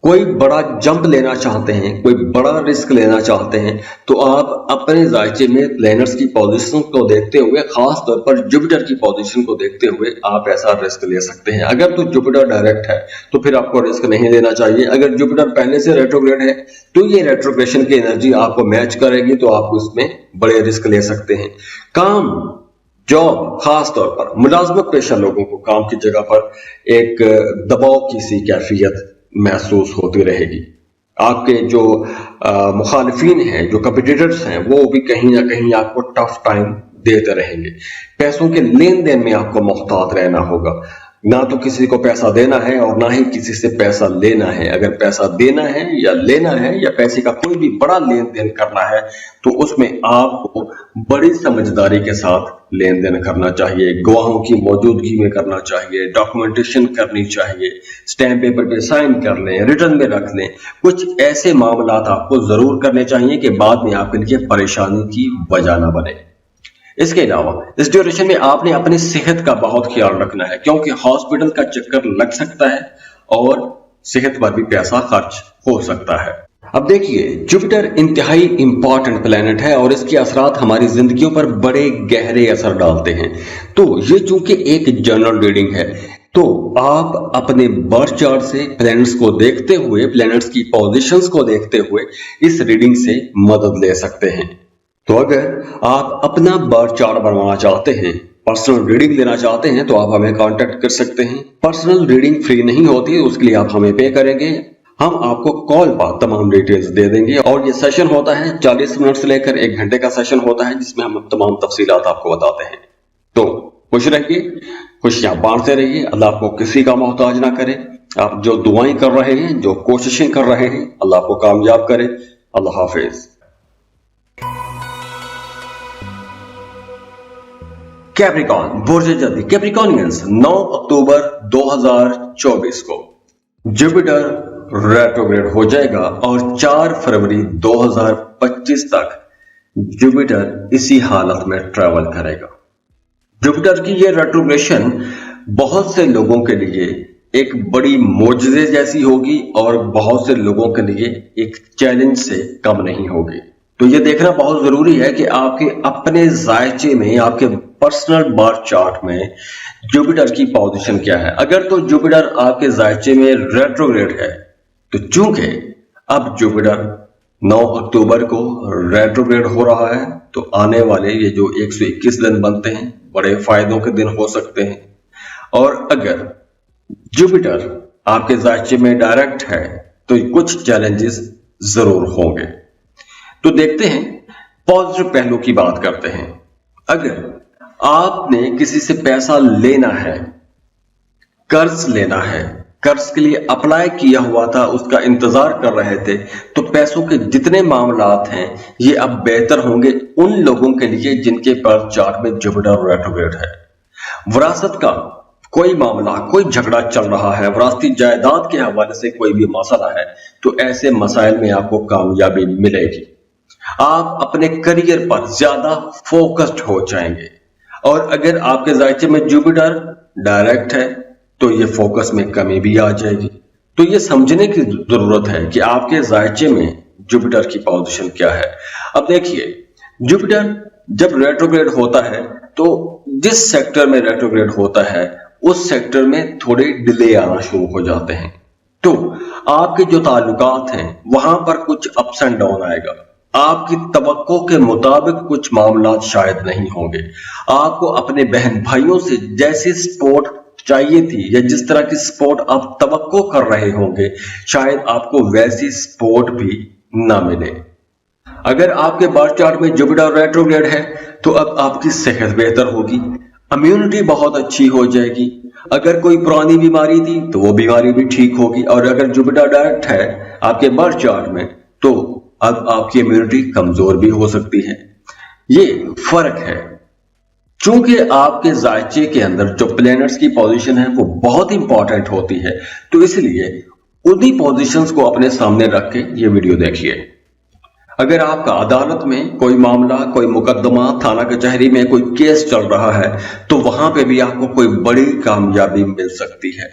کوئی بڑا جمپ لینا چاہتے ہیں، کوئی بڑا رسک لینا چاہتے ہیں، تو آپ اپنے ذائقے میں پلینٹس کی پوزیشن کو دیکھتے ہوئے، خاص طور پر جوپیٹر کی پوزیشن کو دیکھتے ہوئے آپ ایسا رسک لے سکتے ہیں۔ اگر تو جوپیٹر ڈائریکٹ ہے تو پھر آپ کو رسک نہیں لینا چاہیے۔ اگر جوپیٹر پہلے سے ریٹروگریڈ ہے تو یہ ریٹروگریشن کی انرجی آپ کو میچ کرے گی، تو آپ اس میں بڑے رسک لے سکتے ہیں۔ کام، جاب، خاص طور پر ملازمت پیشہ لوگوں کو کام کی جگہ پر ایک دباؤ کی سی کیفیت محسوس ہوتی رہے گی۔ آپ کے جو مخالفین ہیں، جو کمپیٹیٹرز ہیں، وہ بھی کہیں نہ کہیں آپ کو ٹف ٹائم دیتے رہیں گے۔ پیسوں کے لین دین میں آپ کو محتاط رہنا ہوگا، نہ تو کسی کو پیسہ دینا ہے اور نہ ہی کسی سے پیسہ لینا ہے۔ اگر پیسہ دینا ہے یا لینا ہے یا پیسے کا کوئی بھی بڑا لین دین کرنا ہے، تو اس میں آپ کو بڑی سمجھداری کے ساتھ لین دین کرنا چاہیے، گواہوں کی موجودگی میں کرنا چاہیے، ڈاکومنٹیشن کرنی چاہیے، سٹیمپ پیپر پہ سائن کر لیں، ریٹرن میں رکھ لیں۔ کچھ ایسے معاملات آپ کو ضرور کرنے چاہیے کہ بعد میں آپ کے لیے پریشانی کی وجہ نہ بنے۔ इसके अलावा इस ड्यूरेशन में आपने अपनी सेहत का बहुत ख्याल रखना है, क्योंकि हॉस्पिटल का चक्कर लग सकता है और सेहत पर भी पैसा खर्च हो सकता है। अब देखिए, जुपिटर इंतहाई इंपॉर्टेंट प्लेनेट है और इसके असरात हमारी जिंदगियों पर बड़े गहरे असर डालते हैं। तो ये चूंकि एक जनरल रीडिंग है, तो आप अपने बर्थ चार्ट से प्लैनेट्स को देखते हुए, प्लैनेट्स की पोजीशंस को देखते हुए इस रीडिंग से मदद ले सकते हैं। तो अगर आप अपना बर्थ चार्ट बनवाना चाहते हैं, पर्सनल रीडिंग लेना चाहते हैं, तो आप हमें कांटेक्ट कर सकते हैं। पर्सनल रीडिंग फ्री नहीं होती है, उसके लिए आप हमें पे करेंगे, हम आपको कॉल पर तमाम डिटेल्स दे देंगे। और ये सेशन होता है 40 मिनट से लेकर 1 घंटे का सेशन होता है, जिसमें हम तमाम तफसीलात आपको बताते हैं। तो खुश रहिए, खुशियां बांटते रहिए, अल्लाह आपको किसी का मोहताज ना करे। आप जो दुआएं कर रहे हैं, जो कोशिशें कर रहे हैं, अल्लाह आपको कामयाब करे। अल्लाह हाफिज। कैप्रिकॉन बुर्ज जदी कैप्रिकॉनियंस 9 अक्टूबर 2024 को जुपिटर रेट्रोग्रेड हो जाएगा और 4 फरवरी 2025 तक जुपिटर इसी हालत में ट्रेवल करेगा। जुपिटर की ये रेट्रोग्रेशन बहुत से लोगों के लिए एक बड़ी मोजज़े जैसी होगी और बहुत से लोगों के लिए एक चैलेंज से कम नहीं होगी। तो ये देखना बहुत जरूरी है कि आपके अपने जायचे में, आपके पर्सनल बर्थ चार्ट में जुपिटर की पोजीशन क्या है। अगर तो जुपिटर आपके जायचे में रेट्रोग्रेड है, तो चूंकि अब जुपिटर 9 अक्टूबर को रेट्रोग्रेड हो रहा है, तो आने वाले ये जो 121 दिन बनते हैं, बड़े फायदों के दिन हो सकते हैं। और अगर जुपिटर आपके जायचे में डायरेक्ट है, तो कुछ चैलेंजेस जरूर होंगे। तो देखते हैं, पॉजिटिव पहलू की बात करते हैं। अगर आपने किसी से पैसा लेना है, कर्ज लेना है, कर्ज के लिए अप्लाई किया हुआ था, उसका इंतजार कर रहे थे, तो पैसों के जितने मामलात हैं ये अब बेहतर होंगे उन लोगों के लिए जिनके बर्थ चार्ट में जुपिटर रेट्रोग्रेड है। विरासत का कोई मामला, कोई झगड़ा चल रहा है, विरासती जायदाद के हवाले से कोई भी मसला है, तो ऐसे मसाइल में आपको कामयाबी मिलेगी। आप अपने करियर पर ज्यादा फोकस्ड हो जाएंगे। और अगर आपके जायचे में जुपिटर डायरेक्ट है, तो ये फोकस में कमी भी आ जाएगी। तो ये समझने की जरूरत है कि आपके जायचे में जुपिटर की पोजीशन क्या है। अब देखिए, जुपिटर जब रेट्रोग्रेड होता है, तो जिस सेक्टर में रेट्रोग्रेड होता है उस सेक्टर में थोड़े डिले आना शुरू हो जाते हैं। तो आपके जो ताल्लुकात हैं वहां पर कुछ अप्स एंड डाउन आएगा। आपकी तवक्को के मुताबिक कुछ मामलात शायद नहीं होंगे। आपको अपने बहन भाइयों से जैसी सपोर्ट चाहिए थी या जिस तरह की सपोर्ट आप तवक्को कर रहे होंगे, शायद आपको वैसी सपोर्ट भी ना मिले। अगर आपके बर्थ चार्ट में जुपिटर रेट्रोग्रेड है, तो अब आपकी सेहत बेहतर होगी, इम्यूनिटी बहुत अच्छी हो जाएगी। अगर कोई पुरानी बीमारी थी तो वो बीमारी भी ठीक होगी। और अगर जुपिटर डायरेक्ट है आपके बर्थ चार्ट में, तो अब आपकी इम्यूनिटी कमजोर भी हो सकती है। ये फर्क है। चूंकि आपके जायचे के अंदर जो प्लैनेट्स की पोजीशन है वो बहुत इंपॉर्टेंट होती है, तो इसलिए उन्हीं पोजीशंस को अपने सामने रख के ये वीडियो देखिए। अगर आपका अदालत में कोई मामला, कोई मुकदमा, थाना कचहरी में कोई केस चल रहा है, तो वहां पे भी आपको कोई बड़ी कामयाबी मिल सकती है।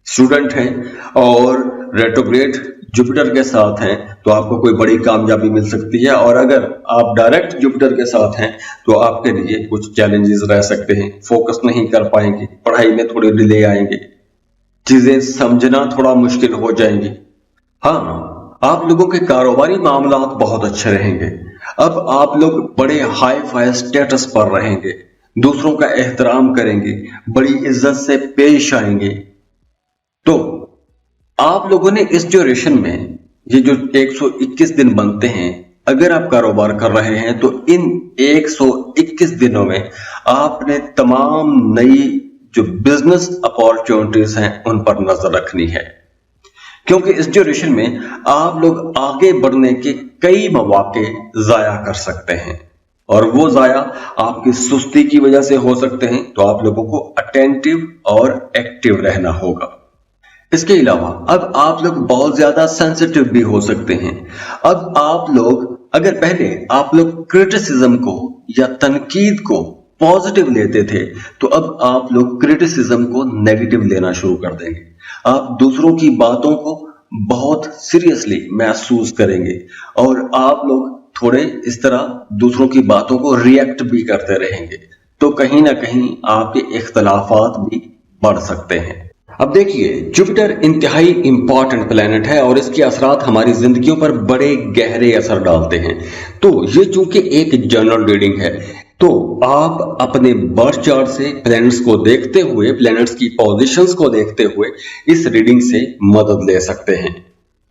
स्टूडेंट हैं और रेट्रोग्रेड जुपिटर के साथ हैं, तो आपको कोई बड़ी कामयाबी मिल सकती है। और अगर आप डायरेक्ट जुपिटर के साथ हैं, तो आपके लिए कुछ चैलेंजेस रह सकते हैं। फोकस नहीं कर पाएंगे, पढ़ाई में थोड़े डिले आएंगे, चीजें समझना थोड़ा मुश्किल हो जाएंगी। हाँ, आप लोगों के कारोबारी मामलात बहुत अच्छे रहेंगे। अब आप लोग बड़े हाई फाई स्टेटस पर रहेंगे, दूसरों का एहतराम करेंगे, बड़ी इज्जत से पेश आएंगे। तो आप लोगों ने इस ड्यूरेशन में, ये जो 121 दिन बनते हैं, अगर आप कारोबार कर रहे हैं, तो इन 121 दिनों में आपने तमाम नई जो बिजनेस अपॉर्चुनिटीज हैं उन पर नजर रखनी है, क्योंकि इस ड्यूरेशन में आप लोग आगे बढ़ने के कई मौके जाया कर सकते हैं और वो जाया आपकी सुस्ती की वजह से हो सकते हैं। तो आप लोगों को अटेंटिव और एक्टिव रहना होगा। इसके अलावा अब आप लोग बहुत ज्यादा सेंसिटिव भी हो सकते हैं। अब आप लोग अगर पहले आप लोग क्रिटिसिज्म को या तनकीद को पॉजिटिव लेते थे, तो अब आप लोग क्रिटिसिज्म को नेगेटिव लेना शुरू कर देंगे। आप दूसरों की बातों को बहुत सीरियसली महसूस करेंगे और आप लोग थोड़े इस तरह दूसरों की बातों को रिएक्ट भी करते रहेंगे, तो कहीं ना कहीं आपके इख्तलाफात भी बढ़ सकते हैं। अब देखिए, जुपिटर इंतहाई इंपॉर्टेंट प्लेनेट है और इसके असरात हमारी जिंदगियों पर बड़े गहरे असर डालते हैं। तो ये चूंकि एक जनरल रीडिंग है, तो आप अपने बर्थ चार्ट से प्लैनेट्स को देखते हुए, प्लैनेट्स की पोजीशंस को देखते हुए इस रीडिंग से मदद ले सकते हैं।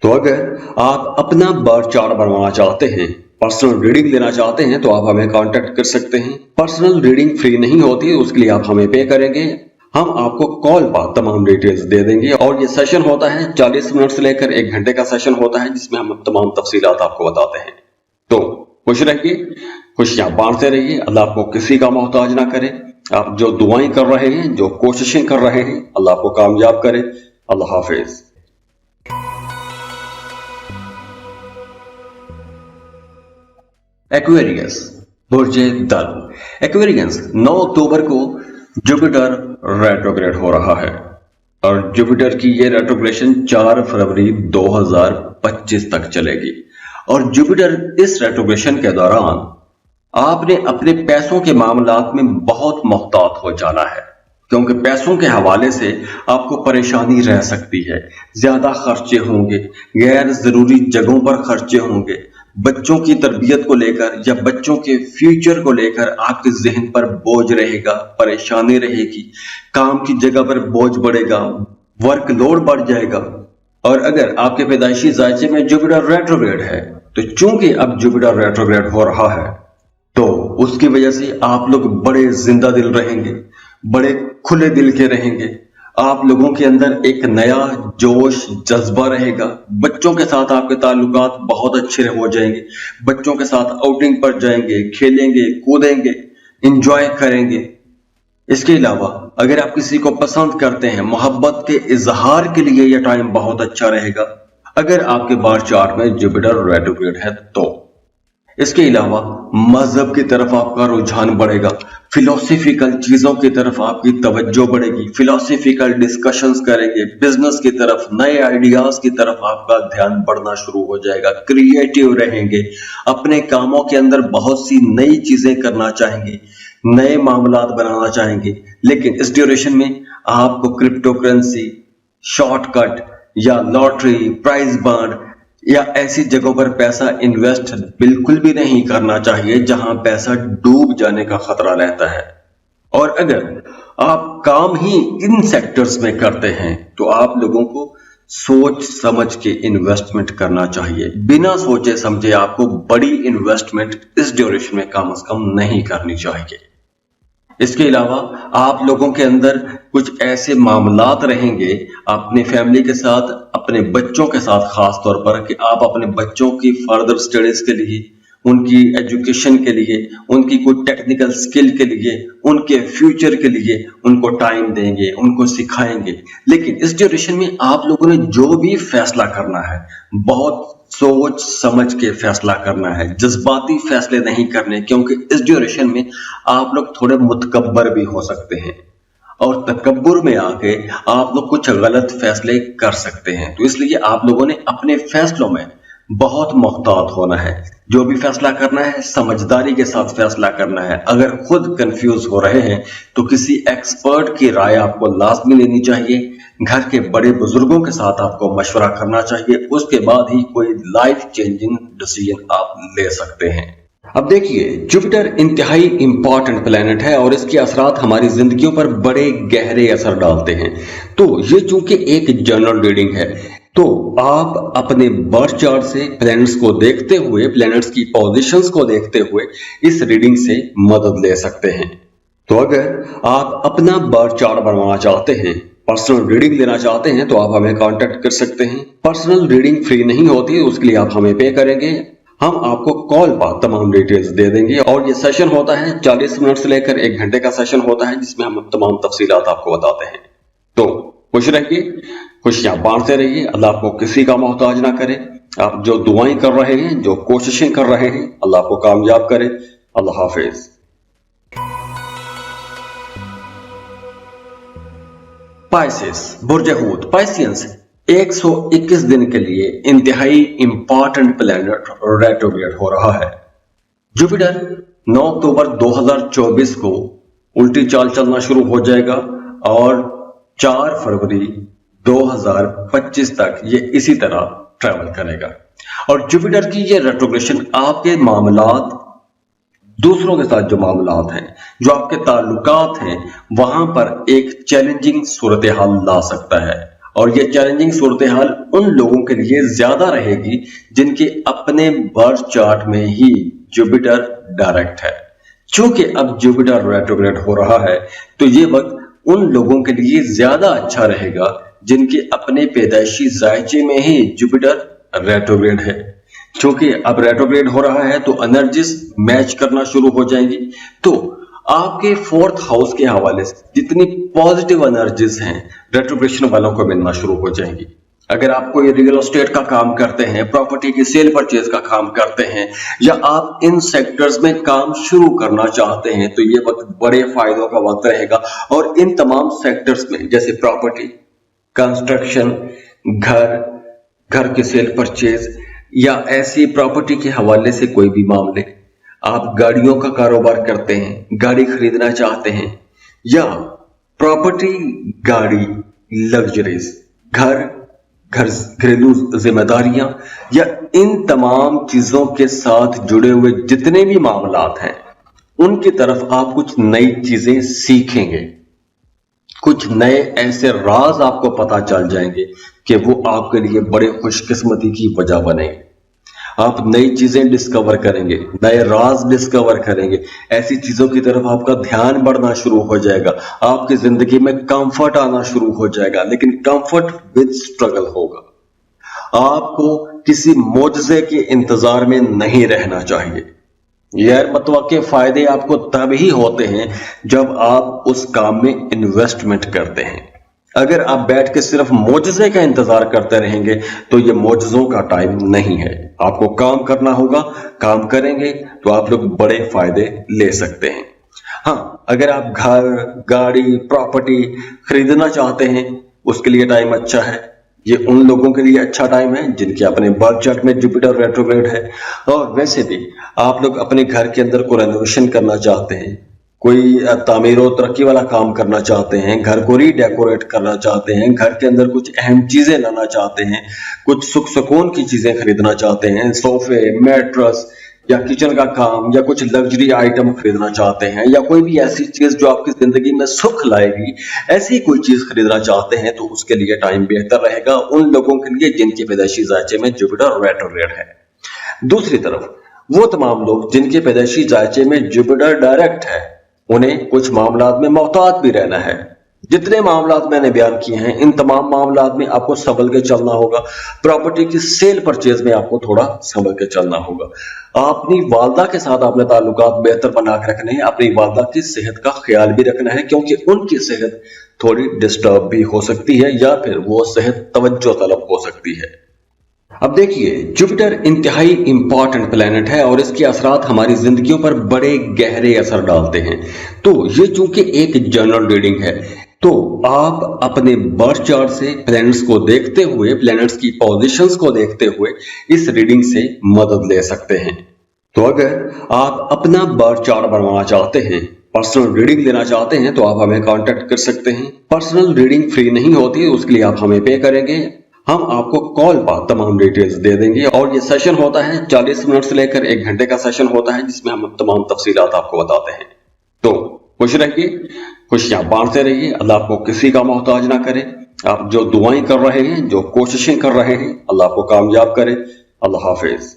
तो अगर आप अपना बर्थ चार्ट बनवाना चाहते हैं, पर्सनल रीडिंग लेना चाहते हैं, तो आप हमें कांटेक्ट कर सकते हैं। पर्सनल रीडिंग फ्री नहीं होती, उसके लिए आप हमें पे करेंगे, हम आपको कॉल पर तमाम डिटेल्स दे देंगे। और ये सेशन होता है 40 मिनट से लेकर 1 घंटे का सेशन होता है, जिसमें हम तमाम तफसीलात आपको बताते हैं। तो खुश रहिए, खुशियां बांटते रहिए, अल्लाह आपको किसी का मोहताज ना करे। आप जो दुआएं कर रहे हैं, जो कोशिशें कर रहे हैं, अल्लाह आपको कामयाब करे। अल्लाह हाफिज। एक्वेरियस, बुर्जे दल। एक्वेरियंस 9 अक्टूबर को जुपिटर रेट्रोग्रेड हो रहा है और जुपिटर की ये रेट्रोग्रेशन 4 फरवरी 2025 तक चलेगी। और जुपिटर इस रेट्रोग्रेशन के दौरान आपने अपने पैसों के मामलात में बहुत मोहतात हो जाना है, क्योंकि पैसों के हवाले से आपको परेशानी रह सकती है। ज्यादा खर्चे होंगे, गैर जरूरी जगहों पर खर्चे होंगे, बच्चों की तरबियत को लेकर या बच्चों के फ्यूचर को लेकर आपके जहन पर बोझ रहेगा, परेशानी रहेगी, काम की जगह पर बोझ बढ़ेगा, वर्कलोड बढ़ जाएगा। और अगर आपके पैदाइशी जायचे में जुपिटर रेट्रोग्रेड है, तो चूंकि अब जुपिटर रेट्रोग्रेड हो रहा है, तो उसकी वजह से आप लोग बड़े जिंदा दिल रहेंगे, बड़े खुले दिल के रहेंगे। आप लोगों के अंदर एक नया जोश जज्बा रहेगा। बच्चों के साथ आपके ताल्लुकात बहुत अच्छे हो जाएंगे, बच्चों के साथ आउटिंग पर जाएंगे, खेलेंगे, कूदेंगे, एंजॉय करेंगे। इसके अलावा अगर आप किसी को पसंद करते हैं, मोहब्बत के इजहार के लिए यह टाइम बहुत अच्छा रहेगा, अगर आपके बार चार्ट में जुपिटर रेट्रोग्रेड है तो। इसके अलावा मजहब की तरफ आपका रुझान बढ़ेगा, फिलोसफिकल चीजों की तरफ आपकी तवज्जो बढ़ेगी, फिलोसफिकल डिस्कशंस करेंगे, बिजनेस की तरफ, नए आइडियाज की तरफ आपका ध्यान बढ़ना शुरू हो जाएगा, क्रिएटिव रहेंगे, अपने कामों के अंदर बहुत सी नई चीजें करना चाहेंगे, नए मामलात बनाना चाहेंगे। लेकिन इस ड्यूरेशन में आपको क्रिप्टो करेंसी, शॉर्टकट या लॉटरी, प्राइज बॉन्ड या ऐसी जगहों पर पैसा इन्वेस्ट बिल्कुल भी नहीं करना चाहिए जहां पैसा डूब जाने का खतरा रहता है। और अगर आप काम ही इन सेक्टर्स में करते हैं, तो आप लोगों को सोच समझ के इन्वेस्टमेंट करना चाहिए। बिना सोचे समझे आपको बड़ी इन्वेस्टमेंट इस ड्यूरेशन में कम से कम नहीं करनी चाहिए। इसके अलावा आप लोगों के अंदर कुछ ऐसे मामलात रहेंगे अपने फैमिली के साथ, अपने बच्चों के साथ खास तौर पर, कि आप अपने बच्चों की फर्दर स्टडीज के लिए, उनकी एजुकेशन के लिए, उनकी कोई टेक्निकल स्किल के लिए, उनके फ्यूचर के लिए उनको टाइम देंगे, उनको सिखाएंगे। लेकिन इस ड्यूरेशन में आप लोगों ने जो भी फैसला करना है, बहुत सोच समझ के फैसला करना है, जज्बाती फैसले नहीं करने, क्योंकि इस ड्यूरेशन में आप लोग थोड़े मुतकब्बर भी हो सकते हैं और तकब्बुर में आके आप लोग कुछ गलत फैसले कर सकते हैं। तो इसलिए आप लोगों ने अपने फैसलों में बहुत मोहतात होना है। जो भी फैसला करना है समझदारी के साथ फैसला करना है। अगर खुद कंफ्यूज हो रहे हैं तो किसी एक्सपर्ट की राय आपको लाजमी लेनी चाहिए। घर के बड़े बुजुर्गों के साथ आपको मशवरा करना चाहिए, उसके बाद ही कोई लाइफ चेंजिंग डिसीजन आप ले सकते हैं। अब देखिए, जुपिटर इंतहाई इंपॉर्टेंट प्लेनेट है और इसके असरात हमारी जिंदगियों पर बड़े गहरे असर डालते हैं। तो ये चूंकि एक जनरल रीडिंग है, तो आप अपने बर्थ चार्ट से प्लैनेट्स को देखते हुए, प्लैनेट्स की पोजीशंस को देखते हुए इस रीडिंग से मदद ले सकते हैं। तो अगर आप अपना बर्थ चार्ट बनवाना चाहते हैं, पर्सनल रीडिंग लेना चाहते हैं, तो आप हमें कांटेक्ट कर सकते हैं। पर्सनल रीडिंग फ्री नहीं होती, उसके लिए आप हमें पे करेंगे, हम आपको कॉल पर तमाम डिटेल्स दे देंगे। और ये सेशन होता है 40 मिनट से लेकर 1 घंटे का सेशन होता है, जिसमें हम तमाम तफसीलात आपको बताते हैं। तो खुश रहिए, खुशियां बांटते रहिए, अल्लाह आपको किसी का मोहताज ना करे। आप जो दुआएं कर रहे हैं, जो कोशिशें कर रहे हैं, अल्लाह आपको कामयाब करे। अल्लाह हाफिज। पाइसेस, बुर्ज हूत, पाइसियंस 121 दिन के लिए इंतहाई इंपॉर्टेंट प्लैनेट रेट्रोग्रेड हो रहा है। जुपिटर 9 अक्टूबर 2024 को उल्टी चाल चलना शुरू हो जाएगा और 4 फरवरी 2025 तक ये इसी तरह ट्रैवल करेगा। और जुपिटर की ये रेट्रोग्रेशन आपके मामलात, दूसरों के साथ जो मामलात हैं, जो आपके ताल्लुकात हैं, वहां पर एक चैलेंजिंग सूरत हाल ला सकता है। और ये चैलेंजिंग सूरत हाल उन लोगों के लिए ज्यादा रहेगी जिनके अपने बर्थ चार्ट में ही जुपिटर डायरेक्ट है। चूंकि अब जुपिटर रेट्रोग्रेड हो रहा है तो ये वक्त उन लोगों के लिए ज्यादा अच्छा रहेगा जिनके अपने पैदाइशी जायचे में ही जुपिटर रेट्रोग्रेड है। क्योंकि अब रेट्रोग्रेड हो रहा है तो एनर्जीज मैच करना शुरू हो जाएंगी। तो आपके 4th हाउस के हवाले से जितनी पॉजिटिव एनर्जीज हैं रेट्रोग्रेशन वालों को मिलना शुरू हो जाएंगी। अगर आप कोई रियल एस्टेट का काम करते हैं, प्रॉपर्टी की सेल परचेज का काम करते हैं, या आप इन सेक्टर्स में काम शुरू करना चाहते हैं तो ये वक्त बड़े फायदों का वक्त रहेगा। और इन तमाम सेक्टर्स में जैसे प्रॉपर्टी, कंस्ट्रक्शन, घर की सेल परचेज, या ऐसी प्रॉपर्टी के हवाले से कोई भी मामले, आप गाड़ियों का कारोबार करते हैं, गाड़ी खरीदना चाहते हैं, या प्रॉपर्टी, गाड़ी, लग्जरीज, घरेलू जिम्मेदारियां, या इन तमाम चीजों के साथ जुड़े हुए जितने भी मामलात हैं उनकी तरफ आप कुछ नई चीजें सीखेंगे। कुछ नए ऐसे राज आपको पता चल जाएंगे कि वो आपके लिए बड़े खुशकिस्मती की वजह बनेंगे। आप नई चीजें डिस्कवर करेंगे, नए राज डिस्कवर करेंगे। ऐसी चीजों की तरफ आपका ध्यान बढ़ना शुरू हो जाएगा। आपकी जिंदगी में कंफर्ट आना शुरू हो जाएगा, लेकिन कंफर्ट विद स्ट्रगल होगा। आपको किसी मोजज़े के इंतजार में नहीं रहना चाहिए। गैर मुतवक्के फायदे आपको तभी होते हैं जब आप उस काम में इन्वेस्टमेंट करते हैं। अगर आप बैठ के सिर्फ मोजज़े का इंतजार करते रहेंगे तो ये मोजज़ों का टाइम नहीं है। आपको काम करना होगा, काम करेंगे तो आप लोग बड़े फायदे ले सकते हैं। हाँ, अगर आप घर, गाड़ी, प्रॉपर्टी खरीदना चाहते हैं उसके लिए टाइम अच्छा है। ये उन लोगों के लिए अच्छा टाइम है जिनके अपने बर्थ चार्ट में जुपिटर रेट्रोग्रेड है। और वैसे भी आप लोग अपने घर के अंदर को रेनोवेशन करना चाहते हैं, कोई तामीर और तरक्की वाला काम करना चाहते हैं, घर को रीडेकोरेट करना चाहते हैं, घर के अंदर कुछ अहम चीजें लाना चाहते हैं, कुछ सुख सुकून की चीजें खरीदना चाहते हैं, सोफे, मैट्रेस या किचन का काम, या कुछ लग्जरी आइटम खरीदना चाहते हैं, या कोई भी ऐसी चीज जो आपकी जिंदगी में सुख लाएगी, ऐसी कोई चीज खरीदना चाहते हैं तो उसके लिए टाइम बेहतर रहेगा उन लोगों के लिए जिनके पैदाइशी जायचे में जुपिटर रेट्रोग्रेड है। दूसरी तरफ वो तमाम लोग जिनके पैदाइशी जायचे में जुपिटर डायरेक्ट है, उन्हें कुछ मामलात में मोहतात भी रहना है। जितने मामलात मैंने बयान किए हैं इन तमाम मामलात में आपको संभल के चलना होगा। प्रॉपर्टी की सेल परचेज में आपको थोड़ा संभल के चलना होगा। अपनी वालदा के साथ अपने ताल्लुकात बेहतर बना के रखने हैं। अपनी वालदा की सेहत का ख्याल भी रखना है क्योंकि उनकी सेहत थोड़ी डिस्टर्ब भी हो सकती है या फिर वो सेहत तवज्जो तलब हो सकती है। अब देखिए, जुपिटर इंतहाई इंपॉर्टेंट प्लेनेट है और इसके असरात हमारी जिंदगियों पर बड़े गहरे असर डालते हैं। तो ये चूंकि एक जनरल रीडिंग है तो आप अपने बर्थ चार्ट से प्लैनेट्स को देखते हुए, प्लैनेट्स की पोजीशंस को देखते हुए इस रीडिंग से मदद ले सकते हैं। तो अगर आप अपना बर्थ चार्ट बनवाना चाहते हैं, पर्सनल रीडिंग लेना चाहते हैं तो आप हमें कांटेक्ट कर सकते हैं। पर्सनल रीडिंग फ्री नहीं होती, उसके लिए आप हमें पे करेंगे। हम आपको कॉल पर तमाम डिटेल्स दे देंगे और ये सेशन होता है 40 मिनट से लेकर 1 घंटे का सेशन होता है जिसमें हम तमाम तफसीलात आपको बताते हैं। तो खुश रहिए, खुशियां बांटते रहिए। अल्लाह आपको किसी का मोहताज ना करे। आप जो दुआएं कर रहे हैं, जो कोशिशें कर रहे हैं, अल्लाह आपको कामयाब करे। अल्लाह हाफिज।